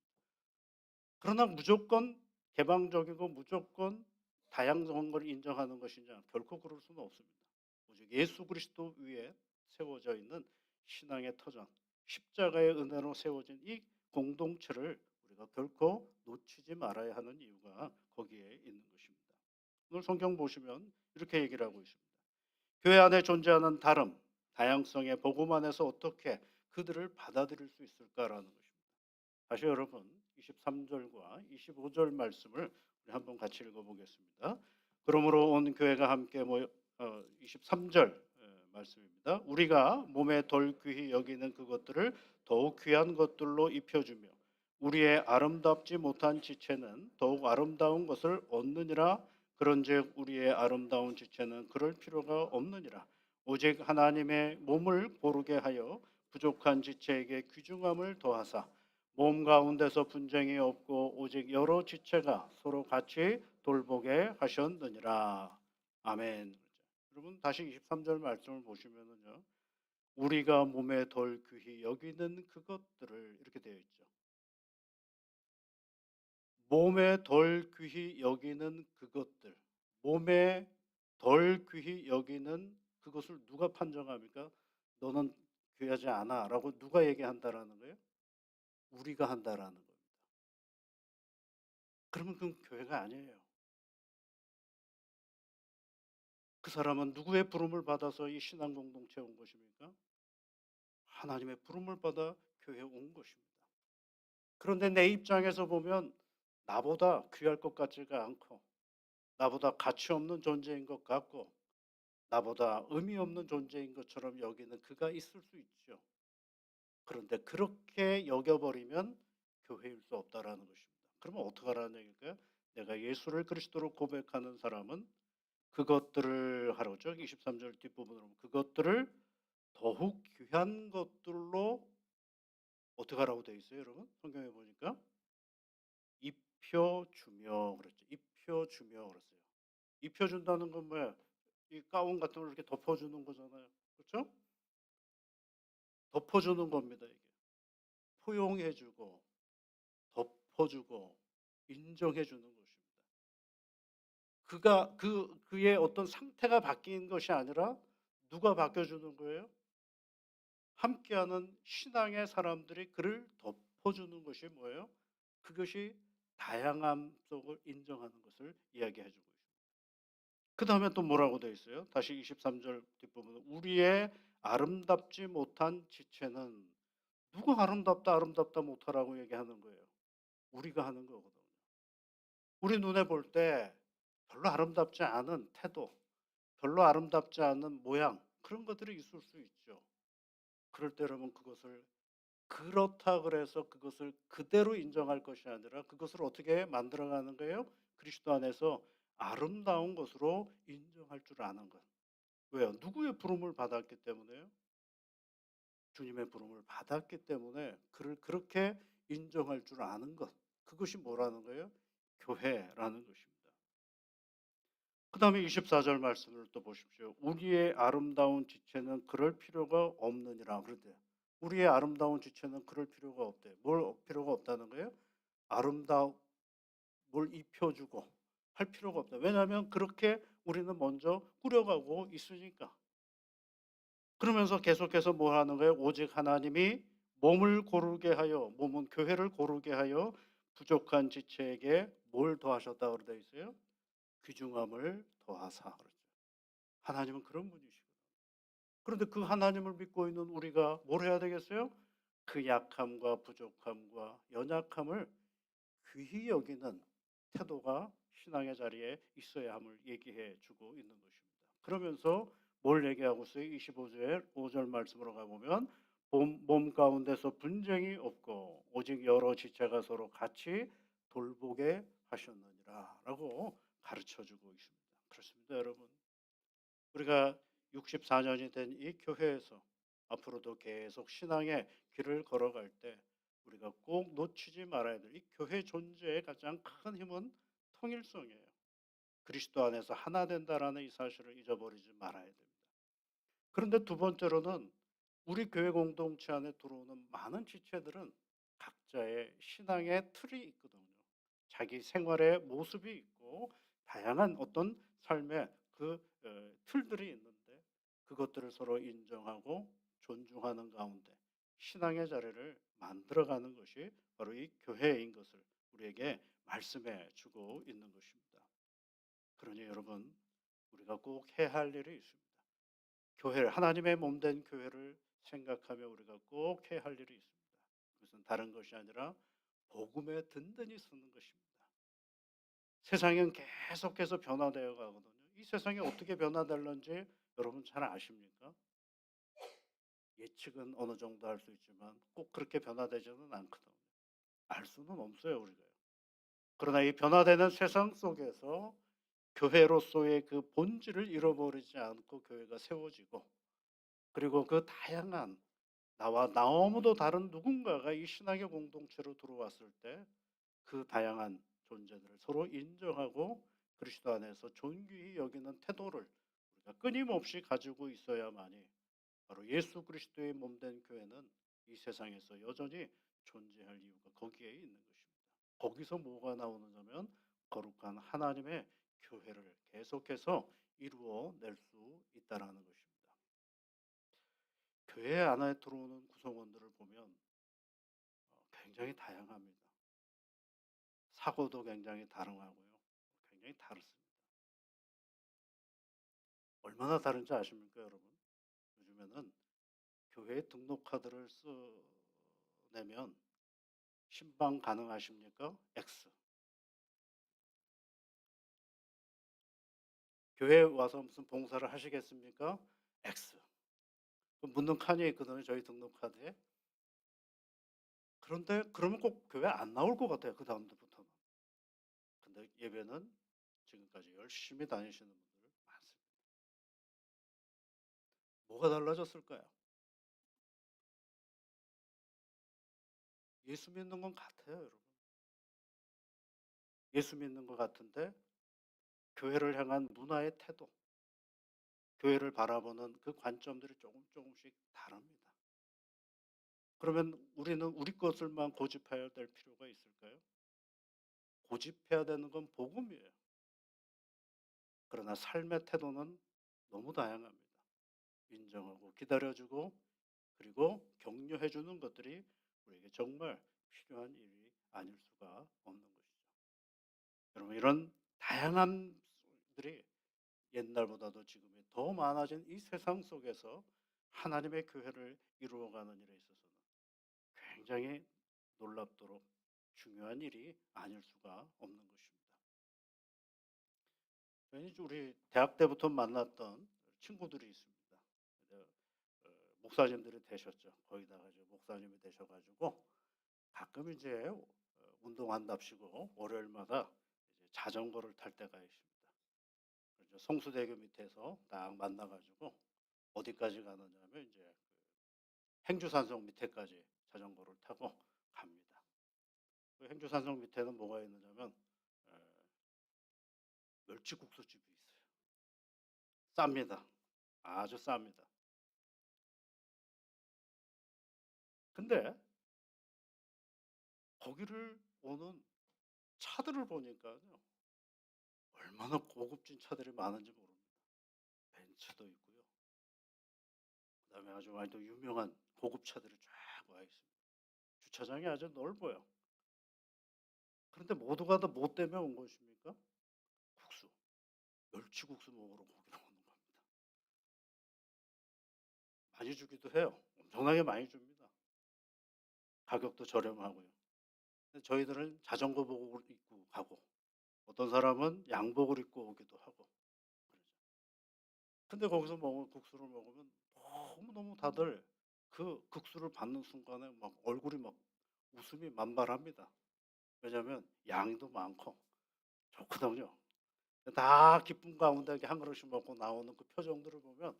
그러나 무조건 개방적이고 무조건 다양성한 걸 인정하는 것이냐? 결코 그럴 수는 없습니다. 오직 예수 그리스도 위에 세워져 있는 신앙의 터전, 십자가의 은혜로 세워진 이 공동체를 우리가 결코 놓치지 말아야 하는 이유가 거기에 있는 것입니다. 오늘 성경 보시면 이렇게 얘기를 하고 있습니다. 교회 안에 존재하는 다름, 다양성의 복음 안에서 어떻게 그들을 받아들일 수 있을까라는 것입니다. 다시 여러분 23절과 25절 말씀을 우리 한번 같이 읽어보겠습니다. 그러므로 온 교회가 함께 모여 23절 말씀입니다. 우리가 몸에 덜 귀히 여기는 그것들을 더욱 귀한 것들로 입혀주며 우리의 아름답지 못한 지체는 더욱 아름다운 것을 얻느니라. 그런즉 우리의 아름다운 지체는 그럴 필요가 없느니라. 오직 하나님의 몸을 고르게 하여 부족한 지체에게 귀중함을 더하사 몸 가운데서 분쟁이 없고 오직 여러 지체가 서로 같이 돌보게 하셨느니라. 아멘. 여러분 다시 23절 말씀을 보시면은요. 우리가 몸에 덜 귀히 여기는 그것들을 이렇게 되어 있죠. 몸에 덜 귀히 여기는 그것들. 몸에 덜 귀히 여기는 그것을 누가 판정합니까? 너는 귀하지 않아 라고 누가 얘기한다라는 거예요? 우리가 한다라는 겁니다. 그러면 그건 교회가 아니에요. 그 사람은 누구의 부름을 받아서 이 신앙 공동체에 온 것입니까? 하나님의 부름을 받아 교회에 온 것입니다. 그런데 내 입장에서 보면 나보다 귀할 것 같지가 않고 나보다 가치 없는 존재인 것 같고 나보다 의미 없는 존재인 것처럼 여기는 그가 있을 수 있죠. 그런데 그렇게 여겨버리면 교회일 수 없다라는 것입니다. 그러면 어떡하라는 얘기일까요? 내가 예수를 그리스도로 고백하는 사람은 그것들을 하라고 했죠. 23절 뒷부분으로 보면 그것들을 더욱 귀한 것들로 어떻게 하라고 되어 있어요, 여러분? 성경에 보니까 입혀주며 그랬죠. 입혀주며 그랬어요. 입혀준다는 건 뭐야? 이 가운 같은 걸 이렇게 덮어주는 거잖아요. 그렇죠? 덮어주는 겁니다, 이게. 포용해주고, 덮어주고, 인정해주는 것입니다. 그의 어떤 상태가 바뀐 것이 아니라 누가 바뀌어주는 거예요? 함께하는 신앙의 사람들이 그를 덮어주는 것이 뭐예요? 그것이 다양함 속을 인정하는 것을 이야기해 주고 있습니다. 그 다음에 또 뭐라고 되어 있어요? 다시 23절 뒷부분 우리의 아름답지 못한 지체는 누가 아름답다 아름답다 못하라고 얘기하는 거예요? 우리가 하는 거거든요. 우리 눈에 볼 때 별로 아름답지 않은 태도, 별로 아름답지 않은 모양 그런 것들이 있을 수 있죠. 그럴 때 여러분 그것을 그렇다 그래서 그것을 그대로 인정할 것이 아니라 그것을 어떻게 만들어가는 거예요? 그리스도 안에서 아름다운 것으로 인정할 줄 아는 것. 왜요? 누구의 부름을 받았기 때문에요? 주님의 부름을 받았기 때문에 그를 그렇게 인정할 줄 아는 것. 그것이 뭐라는 거예요? 교회라는 것입니다. 그 다음에 24절 말씀을 또 보십시오. 우리의 아름다운 지체는 그럴 필요가 없느니라. 그런데 우리의 아름다운 지체는 그럴 필요가 없대. 뭘 필요가 없다는 거예요? 아름다운 뭘 입혀주고 할 필요가 없다. 왜냐하면 그렇게 우리는 먼저 꾸려가고 있으니까. 그러면서 계속해서 뭐 하는 거예요? 오직 하나님이 몸을 고르게 하여, 몸은 교회를 고르게 하여 부족한 지체에게 뭘 더하셨다고 되어 있어요? 귀중함을 더하사 그러죠. 하나님은 그런 분이시고. 그런데 그 하나님을 믿고 있는 우리가 뭘 해야 되겠어요? 그 약함과 부족함과 연약함을 귀히 여기는 태도가 신앙의 자리에 있어야 함을 얘기해 주고 있는 것입니다. 그러면서 뭘 얘기하고 있어요? 25절 5절 말씀으로 가보면 몸 가운데서 분쟁이 없고 오직 여러 지체가 서로 같이 돌보게 하셨느니라 라고 가르쳐 주고 있습니다. 그렇습니다, 여러분. 우리가 64년이 된 이 교회에서 앞으로도 계속 신앙의 길을 걸어갈 때 우리가 꼭 놓치지 말아야 될 이 교회 존재의 가장 큰 힘은 통일성이에요. 그리스도 안에서 하나 된다라는 이 사실을 잊어버리지 말아야 됩니다. 그런데 두 번째로는 우리 교회 공동체 안에 들어오는 많은 지체들은 각자의 신앙의 틀이 있거든요. 자기 생활의 모습이 있고 다양한 어떤 삶의 그 틀들이 있는데 그것들을 서로 인정하고 존중하는 가운데 신앙의 자리를 만들어가는 것이 바로 이 교회인 것을 우리에게 말씀해 주고 있는 것입니다. 그러니 여러분 우리가 꼭 해야 할 일이 있습니다. 교회를 하나님의 몸된 교회를 생각하며 우리가 꼭 해야 할 일이 있습니다. 그것은 다른 것이 아니라 복음에 든든히 서는 것입니다. 세상은 계속해서 변화되어 가거든요. 이 세상이 어떻게 변화될런지 여러분 잘 아십니까? 예측은 어느 정도 할 수 있지만 꼭 그렇게 변화되지는 않거든요. 알 수는 없어요, 우리가요. 그러나 이 변화되는 세상 속에서 교회로서의 그 본질을 잃어버리지 않고 교회가 세워지고 그리고 그 다양한 나와 너무도 다른 누군가가 이 신앙의 공동체로 들어왔을 때 그 다양한 존재들을 서로 인정하고 그리스도 안에서 존귀히 여기는 태도를 우리가 끊임없이 가지고 있어야만이 바로 예수 그리스도의 몸된 교회는 이 세상에서 여전히 존재할 이유가 거기에 있는 것입니다. 거기서 뭐가 나오느냐면 거룩한 하나님의 교회를 계속해서 이루어 낼 수 있다라는 것입니다. 교회 안에 들어오는 구성원들을 보면 굉장히 다양합니다. 사고도 굉장히 다양하고요. 굉장히 다릅니다. 얼마나 다른지 아십니까, 여러분? 요즘에는 교회 등록 카드를 써내면 신방 가능하십니까? X. 교회 와서 무슨 봉사를 하시겠습니까? X. 묻는 칸이 있거든요, 저희 등록 카드에. 그런데 그러면 꼭 교회 안 나올 것 같아요, 그 다음부터는. 근데 예배는 지금까지 열심히 다니시는 분들 많습니다. 뭐가 달라졌을까요? 예수 믿는 건 같아요, 여러분. 예수 믿는 것 같은데 교회를 향한 문화의 태도, 교회를 바라보는 그 관점들이 조금씩 다릅니다. 그러면 우리는 우리 것을만 고집해야 될 필요가 있을까요? 고집해야 되는 건 복음이에요. 그러나 삶의 태도는 너무 다양합니다. 인정하고 기다려주고 그리고 격려해 주는 것들이 우리에게 정말 필요한 일이 아닐 수가 없는 것이죠. 여러분 이런 다양함들이 옛날보다도 지금이 더 많아진 이 세상 속에서 하나님의 교회를 이루어가는 일에 있어서는 굉장히 놀랍도록 중요한 일이 아닐 수가 없는 것입니다. 저희 우리 대학 때부터 만났던 친구들이 있습니다. 그래서, 목사님들이 되셨죠. 거의 다 가지고 목사님이 되셔가지고 가끔 이제 운동한답시고 월요일마다 이제 자전거를 탈 때가 있습니다. 그래서 성수대교 밑에서 딱 만나가지고 어디까지 가느냐면 이제 그 행주산성 밑에까지 자전거를 타고 갑니다. 그 행주산성 밑에는 뭐가 있느냐면 에, 멸치국수집이 있어요. 쌉니다. 아주 쌉니다. 근데 거기를 오는 차들을 보니까요. 얼마나 고급진 차들이 많은지 모릅니다. 벤츠도 있고요. 그다음에 아주 아주 유명한 고급 차들이 쫙 와 있습니다. 주차장이 아주 넓어요. 그런데 모두가 다 뭐 때문에 온 것입니까? 국수. 멸치국수 먹으러 거기로 오는 겁니다. 많이 주기도 해요. 엄청나게 많이 줍니다. 가격도 저렴하고요. 근데 저희들은 자전거복을 입고 가고 어떤 사람은 양복을 입고 오기도 하고 그러죠. 근데 거기서 먹은 국수를 먹으면 너무너무 다들 그 국수를 받는 순간에 막 얼굴이 막 웃음이 만발합니다. 왜냐하면 양도 많고 좋거든요. 다 기쁨 가운데 이렇게 한 그릇씩 먹고 나오는 그 표정들을 보면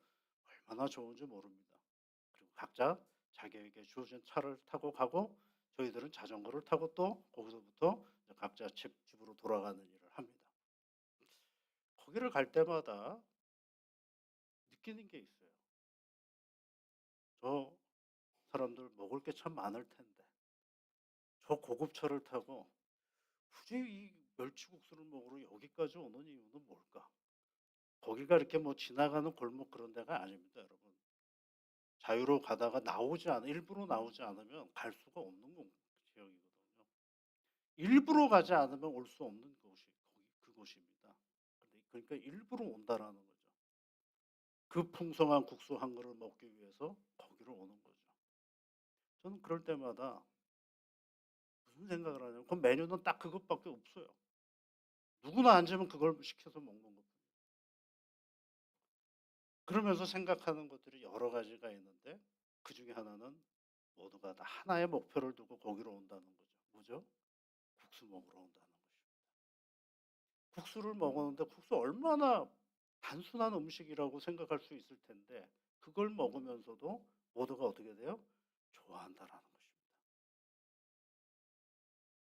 얼마나 좋은지 모릅니다. 그리고 각자 자기에게 주어진 차를 타고 가고 저희들은 자전거를 타고 또 거기서부터 이제 각자 집으로 돌아가는 일을 합니다. 거기를 갈 때마다 느끼는 게 있어요. 저 사람들 먹을 게 참 많을 텐데 저 고급차를 타고 굳이 이 멸치국수를 먹으러 여기까지 오는 이유는 뭘까? 거기가 이렇게 뭐 지나가는 골목 그런 데가 아닙니다, 여러분. 자유로 가다가 일부러 나오지 않으면 갈 수가 없는 지역이거든요. 일부러 가지 않으면 올 수 없는 곳이 그곳입니다. 그러니까 일부러 온다라는 거죠. 그 풍성한 국수 한 그릇 먹기 위해서 거기로 오는 거죠. 저는 그럴 때마다 무슨 생각을 하냐면 그 메뉴는 딱 그것밖에 없어요. 누구나 앉으면 그걸 시켜서 먹는 것. 그러면서 생각하는 것들이 여러 가지가 있는데 그 중에 하나는 모두가 다 하나의 목표를 두고 거기로 온다는 거죠. 뭐죠? 국수 먹으러 온다는 것입니다. 국수를 먹었는데 국수 얼마나 단순한 음식이라고 생각할 수 있을 텐데 그걸 먹으면서도 모두가 어떻게 돼요? 좋아한다라는 것입니다.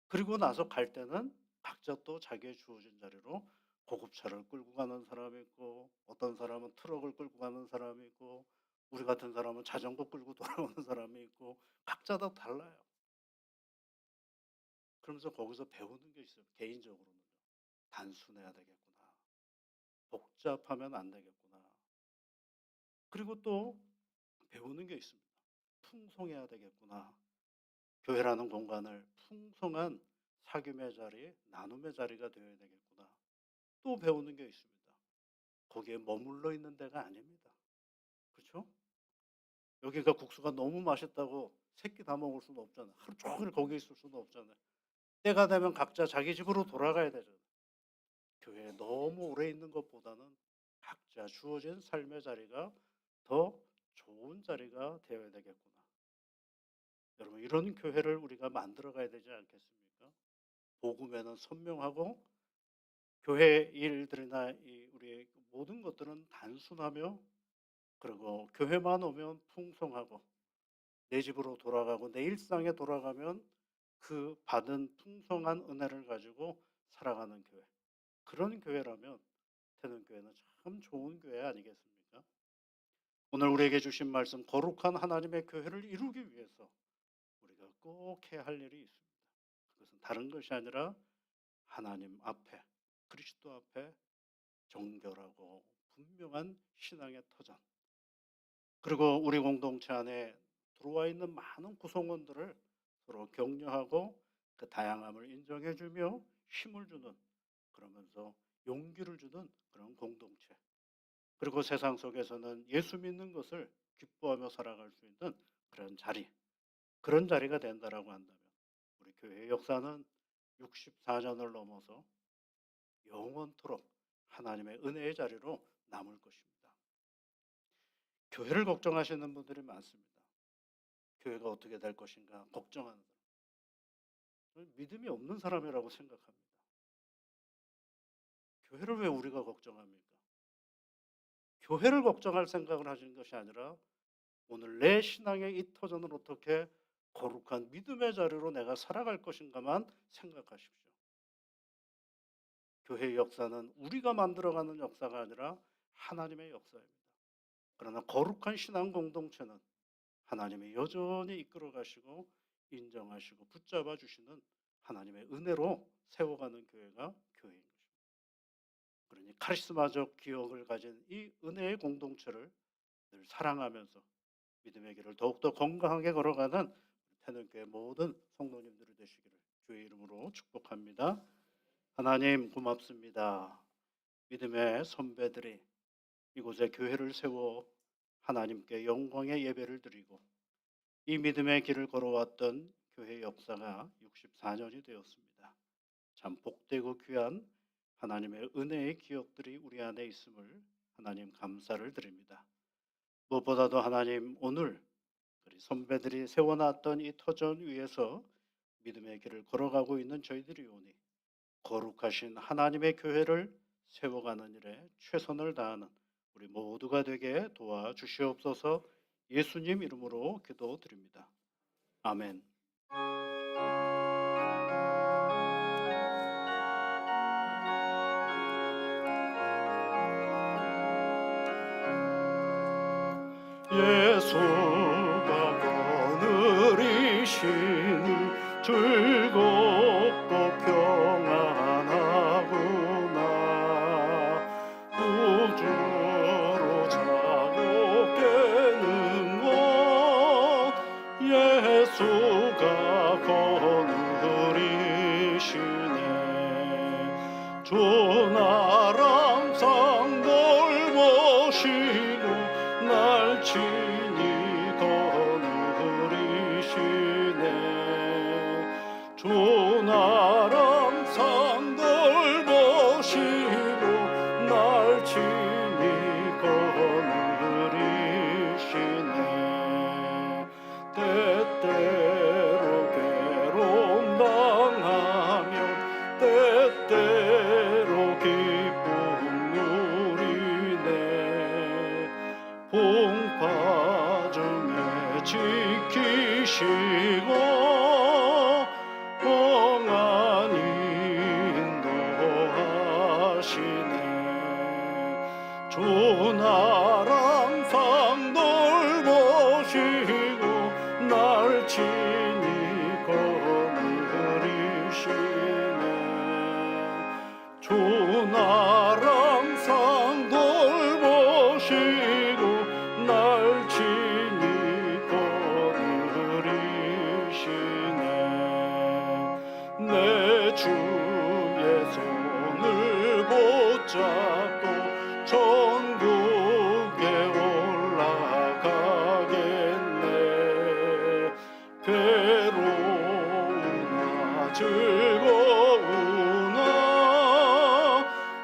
그리고 나서 갈 때는 각자 또 자기의 주어진 자리로 고급차를 끌고 가는 사람이 있고 어떤 사람은 트럭을 끌고 가는 사람이 있고 우리 같은 사람은 자전거 끌고 돌아오는 사람이 있고 각자 다 달라요. 그러면서 거기서 배우는 게 있어요. 개인적으로는 단순해야 되겠구나. 복잡하면 안 되겠구나. 그리고 또 배우는 게 있습니다. 풍성해야 되겠구나. 교회라는 공간을 풍성한 사귐의 자리, 나눔의 자리가 되어야 되겠구나. 또 배우는 게 있습니다. 거기에 머물러 있는 데가 아닙니다. 그렇죠? 여기가 국수가 너무 맛있다고 새끼 다 먹을 수는 없잖아요. 하루 종일 거기 있을 수는 없잖아요. 때가 되면 각자 자기 집으로 돌아가야 되잖아요. 교회에 너무 오래 있는 것보다는 각자 주어진 삶의 자리가 더 좋은 자리가 되어야 되겠구나. 여러분 이런 교회를 우리가 만들어 가야 되지 않겠습니까? 복음에는 선명하고 교회 일들이나 우리의 모든 것들은 단순하며, 그리고 교회만 오면 풍성하고 내 집으로 돌아가고 내 일상에 돌아가면 그 받은 풍성한 은혜를 가지고 살아가는 교회. 그런 교회라면 태능교회는 참 좋은 교회 아니겠습니까? 오늘 우리에게 주신 말씀, 거룩한 하나님의 교회를 이루기 위해서 우리가 꼭 해야 할 일이 있습니다. 그것은 다른 것이 아니라 하나님 앞에, 그리스도 앞에 정결하고 분명한 신앙의 터전, 그리고 우리 공동체 안에 들어와 있는 많은 구성원들을 서로 격려하고 그 다양함을 인정해주며 힘을 주는, 그러면서 용기를 주는 그런 공동체, 그리고 세상 속에서는 예수 믿는 것을 기뻐하며 살아갈 수 있는 그런 자리, 그런 자리가 된다라고 한다면 우리 교회의 역사는 64년을 넘어서 영원토록 하나님의 은혜의 자리로 남을 것입니다. 교회를 걱정하시는 분들이 많습니다. 교회가 어떻게 될 것인가 걱정하는 사람. 저는 믿음이 없는 사람이라고 생각합니다. 교회를 왜 우리가 걱정합니까? 교회를 걱정할 생각을 하시는 것이 아니라 오늘 내 신앙의 이 터전을 어떻게 거룩한 믿음의 자리로 내가 살아갈 것인가만 생각하십시오. 교회의 역사는 우리가 만들어가는 역사가 아니라 하나님의 역사입니다. 그러나 거룩한 신앙 공동체는 하나님이 여전히 이끌어 가시고 인정하시고 붙잡아 주시는 하나님의 은혜로 세워가는 교회가 교회인 것입니다. 그러니 카리스마적 기억을 가진 이 은혜의 공동체를 늘 사랑하면서 믿음의 길을 더욱더 건강하게 걸어가는 태능교회 모든 성도님들이 되시기를 주의 이름으로 축복합니다. 하나님 고맙습니다. 믿음의 선배들이 이곳에 교회를 세워 하나님께 영광의 예배를 드리고 이 믿음의 길을 걸어왔던 교회 역사가 64년이 되었습니다. 참 복되고 귀한 하나님의 은혜의 기억들이 우리 안에 있음을 하나님 감사를 드립니다. 무엇보다도 하나님, 오늘 우리 선배들이 세워놨던 이 터전 위에서 믿음의 길을 걸어가고 있는 저희들이 오니 거룩하신 하나님의 교회를 세워가는 일에 최선을 다하는 우리 모두가 되게 도와주시옵소서. 예수님 이름으로 기도드립니다. 아멘. 예수가 거느리시니 즐겁고 평안하구나. 우주로 자유케는 것 예수가 거느리시네. 주 나라 항상 돌보시고 날 친히 거느리시네. 주 나라 항상 돌보시고 날 친히 거느리시네. 때때로 괴로움 당하며 때때로 기쁨 누리네. 풍파 중에 지키시고 평안히 인도하시네. 주 나라 항상 돌보시고 날 친히 거느리시네. 주 나라 항상 돌보시고 날 친히 거느리시네. 내 주의 손을 붙잡고 천국에 올라가겠네. 괴로우나 즐거우나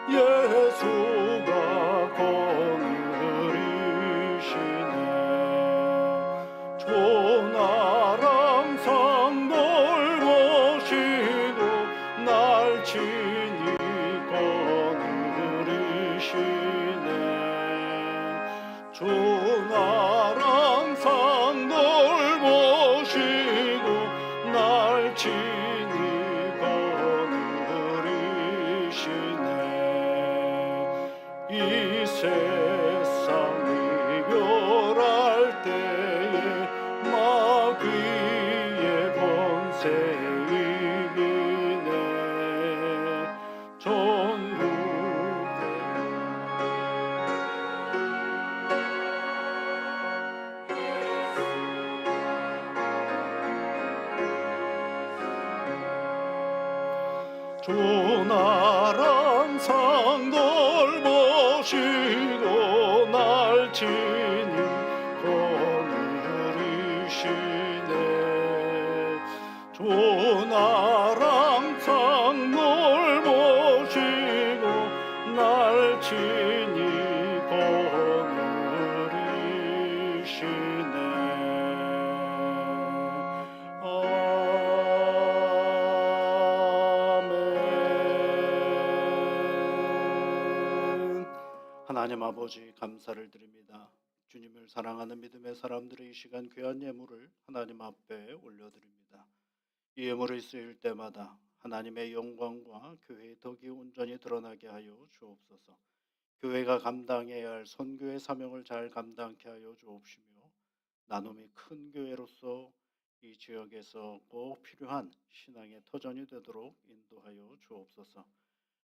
예수가 거느리시네. 주 나라 항상 돌보시고 날 친히 주 나라 항상 널 모시고 날 지니 거느리시네. 주 나라 항상 널 모시고 날 지니 거느리시네. 아멘. 하나님 아버지 감사를 드립니다. 주님을 사랑하는 믿음의 사람들의 이 시간 귀한 예물을 하나님 앞에 올려드립니다. 이 예물이 쓰일 때마다 하나님의 영광과 교회의 덕이 온전히 드러나게 하여 주옵소서. 교회가 감당해야 할 선교의 사명을 잘 감당케 하여 주옵시며, 나눔이 큰 교회로서 이 지역에서 꼭 필요한 신앙의 터전이 되도록 인도하여 주옵소서.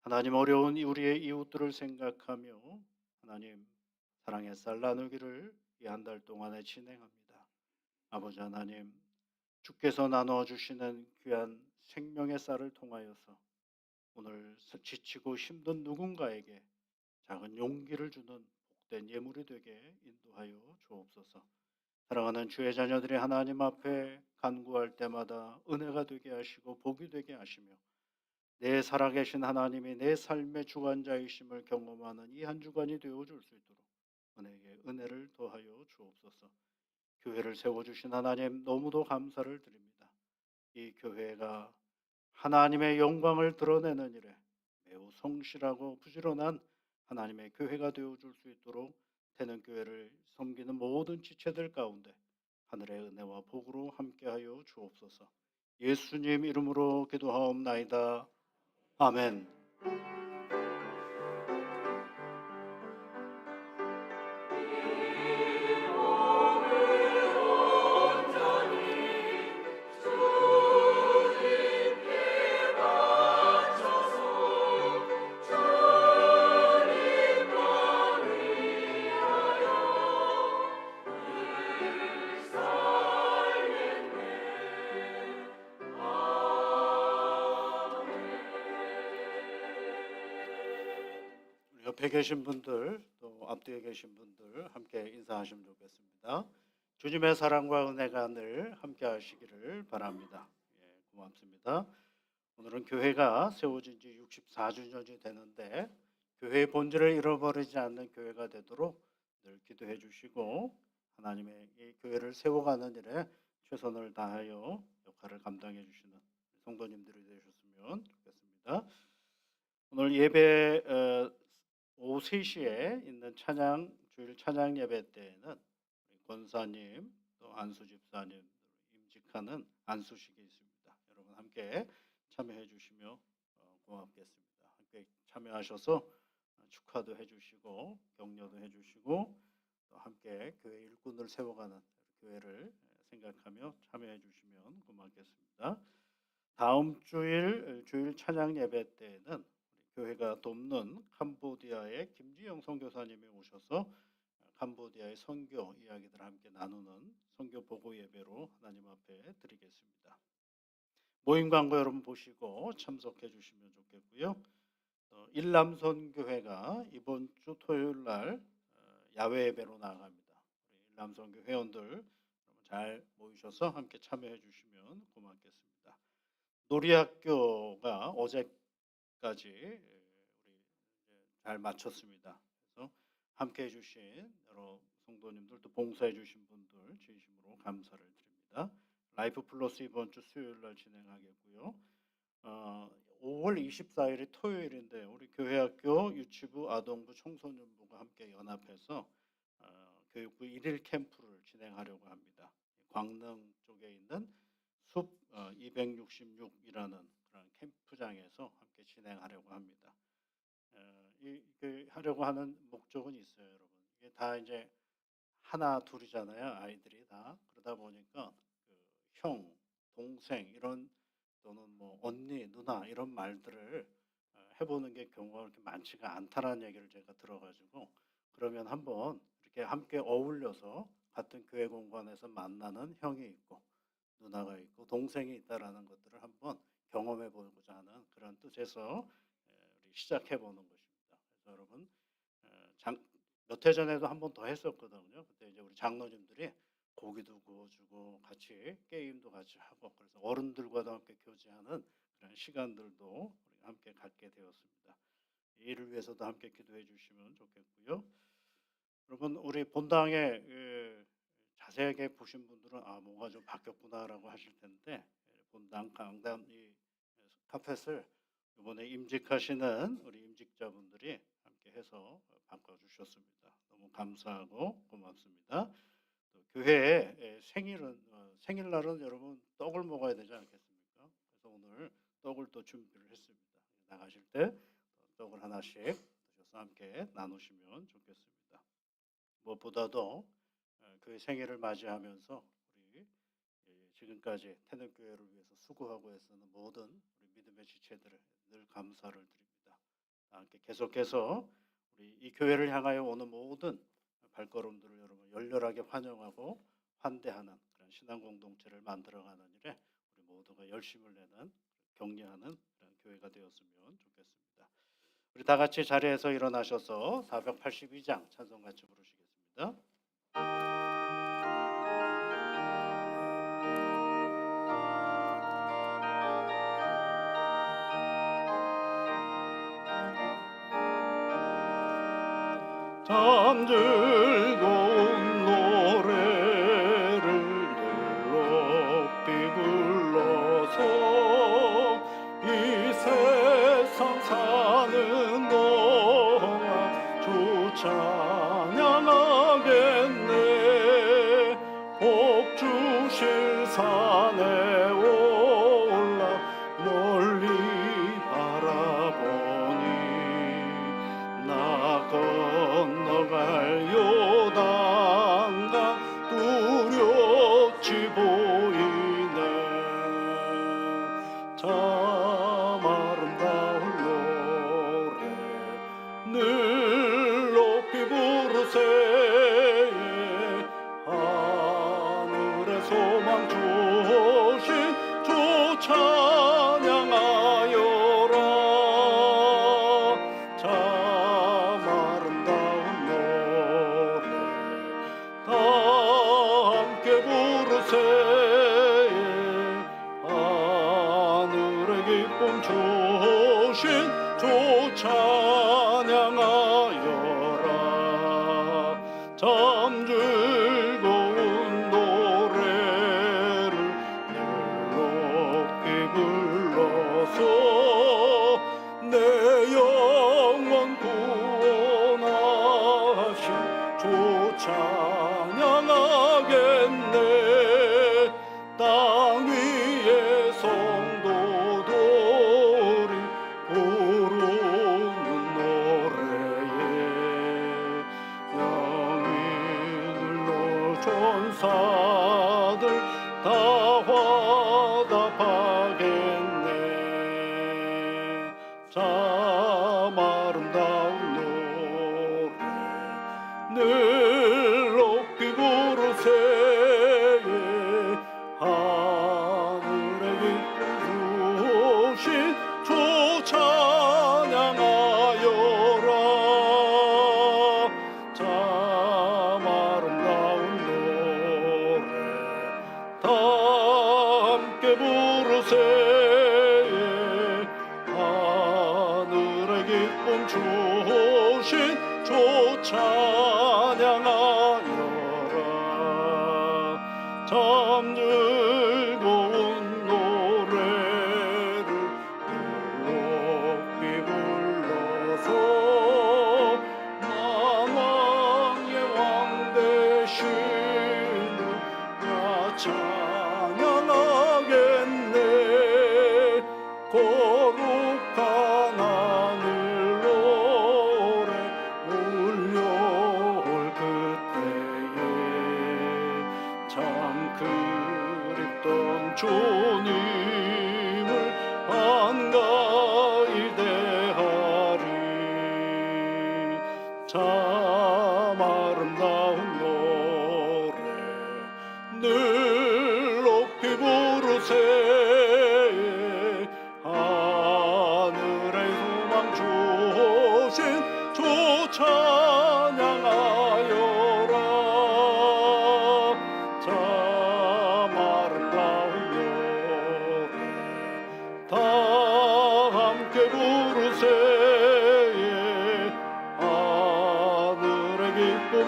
하나님, 어려운 우리의 이웃들을 생각하며 하나님 사랑의 쌀 나누기를 이 한 달 동안에 진행합니다. 아버지 하나님, 주께서 나누어 주시는 귀한 생명의 쌀을 통하여서 오늘 지치고 힘든 누군가에게 작은 용기를 주는 복된 예물이 되게 인도하여 주옵소서. 사랑하는 주의 자녀들이 하나님 앞에 간구할 때마다 은혜가 되게 하시고 복이 되게 하시며, 내 살아계신 하나님이 내 삶의 주관자이심을 경험하는 이 한 주간이 되어줄 수 있도록 은혜에 은혜를 더하여 주옵소서. 교회를 세워주신 하나님 너무도 감사를 드립니다. 이 교회가 하나님의 영광을 드러내는 일에 매우 성실하고 부지런한 하나님의 교회가 되어줄 수 있도록 태능교회를 섬기는 모든 지체들 가운데 하늘의 은혜와 복으로 함께하여 주옵소서. 예수님 이름으로 기도하옵나이다. 아멘. 옆에 계신 분들, 또 앞뒤에 계신 분들 함께 인사하시면 좋겠습니다. 주님의 사랑과 은혜가 늘 함께 하시기를 바랍니다. 예, 고맙습니다. 오늘은 교회가 세워진 지 64주년이 되는데, 교회의 본질을 잃어버리지 않는 교회가 되도록 늘 기도해 주시고 하나님의 이 교회를 세워가는 일에 최선을 다하여 역할을 감당해 주시는 성도님들이 되셨으면 좋겠습니다. 오늘 예배 오후 3시에 있는 주일 찬양 예배 때에는 우리 권사님 또 안수 집사님 임직하는 안수식이 있습니다. 여러분 함께 참여해 주시며 고맙겠습니다. 함께 참여하셔서 축하도 해주시고 격려도 해주시고 또 함께 교회 일꾼을 세워가는 교회를 생각하며 참여해 주시면 고맙겠습니다. 다음 주일 찬양 예배 때에는 교회가 돕는 캄보디아의 김지영 선교사님이 오셔서 캄보디아의 선교 이야기들 함께 나누는 선교 보고 예배로 하나님 앞에 드리겠습니다. 모임 광고 여러분 보시고 참석해 주시면 좋겠고요. 일남선교회가 이번 주 토요일 날 야외 예배로 나갑니다. 우리 일남선교 회원들 잘 모이셔서 함께 참여해 주시면 고맙겠습니다. 놀이학교가 어제까지 우리 잘 마쳤습니다. 그래서 함께 해주신 여러 성도님들 또 봉사해 주신 분들 진심으로 감사를 드립니다. 라이프 플러스 이번 주 수요일 날 진행하겠고요. 5월 24일이 토요일인데 우리 교회학교 유치부 아동부 청소년부가 함께 연합해서 교육부 1일 캠프를 진행하려고 합니다. 광릉 쪽에 있는 숲 266이라는 그런 캠프장에서 함께 진행하려고 합니다. 하려고 하는 목적은 있어요, 여러분. 이게 다 이제 하나 둘이잖아요, 아이들이 다. 그러다 보니까 그 형, 동생 이런 또는 뭐 언니, 누나 이런 말들을 해보는 게 경우가 그렇게 많지가 않다라는 얘기를 제가 들어가지고, 그러면 한번 이렇게 함께 어울려서 같은 교회 공간에서 만나는 형이 있고 누나가 있고 동생이 있다라는 것들을 한번 경험해 보고자 하는 그런 뜻에서 우리 시작해 보는 것입니다. 그래서 여러분 몇 해 전에도 한 번 더 했었거든요. 그때 이제 우리 장로님들이 고기도 구워주고 같이 게임도 같이 하고 그래서 어른들과도 함께 교제하는 그런 시간들도 우리가 함께 갖게 되었습니다. 이를 위해서도 함께 기도해 주시면 좋겠고요. 여러분 우리 본당에 자세하게 보신 분들은 뭔가 좀 바뀌었구나라고 하실 텐데 본당 강단 이 카펫을 이번에 임직하시는 우리 임직자분들이 함께 해서 바꿔주셨습니다. 너무 감사하고 고맙습니다. 또 교회의 생일날은 여러분 떡을 먹어야 되지 않겠습니까? 그래서 오늘 떡을 또 준비를 했습니다. 나가실 때 떡을 하나씩 드셔서 함께 나누시면 좋겠습니다. 무엇보다도 교회 생일을 맞이하면서 우리 지금까지 태능교회를 위해서 수고하고 애쓰는 모든 우리 믿음의 지체들을 늘 감사를 드립니다. 함께 계속해서 우리 이 교회를 향하여 오는 모든 발걸음들을 여러분 열렬하게 환영하고 환대하는 그런 신앙 공동체를 만들어가는 일에 우리 모두가 열심을 내는 격려하는 그런 교회가 되었으면 좋겠습니다. 우리 다 같이 자리에서 일어나셔서 482장 찬송 같이 부르시겠습니다. 참 즐거운 노래를 늘 높이 불러서 이 세상 사는 동안 주 찬양하겠네. 복 주실 산에 올라 멀리 바라보니 나 건너갈 요단강 뚜렷이 보이네. 참 아름다운 노래 늘 높이 부르세. 하늘의 소망 주신 주 찬양하여라. 참 아름다운 노래 다 함께 부르세. 하늘의 기쁨 주신 주 찬양하여라. 참 즐거운 노래를 늘 높이 불러서 내 영혼 구원하신 주 찬양하겠네. 땅 위에 성도들이 부르는 노래에 영이 눌러 전사들 다 화답하겠네. 참 아름다운 노래 늘 높이 부르세. 하늘의 기쁨 주신 주 찬양하여라. 참 아름다운 노래 다 함께 부르세. 하늘의 기쁨 주신 주 찬양하여라. 참 즐거운 노래를 높이 불러서 만왕의 왕 되시는 나 찬양하겠네. 거룩한 하늘 노래 울려올 그때에 참 그립던 주님을 반가이 대하리. 참 아름다운 노래 늘 높이 부르세.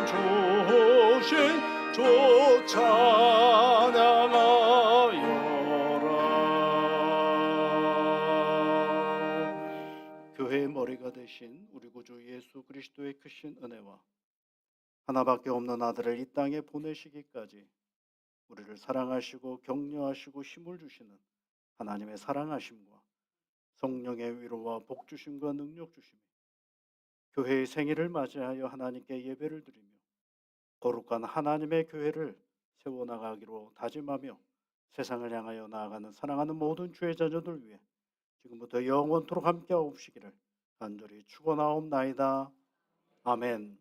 주신 주 찬양하여라. 교회의 머리가 되신 우리 구주 예수 그리스도의 크신 은혜와 하나밖에 없는 아들을 이 땅에 보내시기까지 우리를 사랑하시고 격려하시고 힘을 주시는 하나님의 사랑하심과 성령의 위로와 복 주심과 능력 주심이 교회의 생일을 맞이하여 하나님께 예배를 드리며 거룩한 하나님의 교회를 세워나가기로 다짐하며 세상을 향하여 나아가는 사랑하는 모든 주의 자녀들 위해 지금부터 영원토록 함께하옵시기를 간절히 축원하옵나이다. 아멘.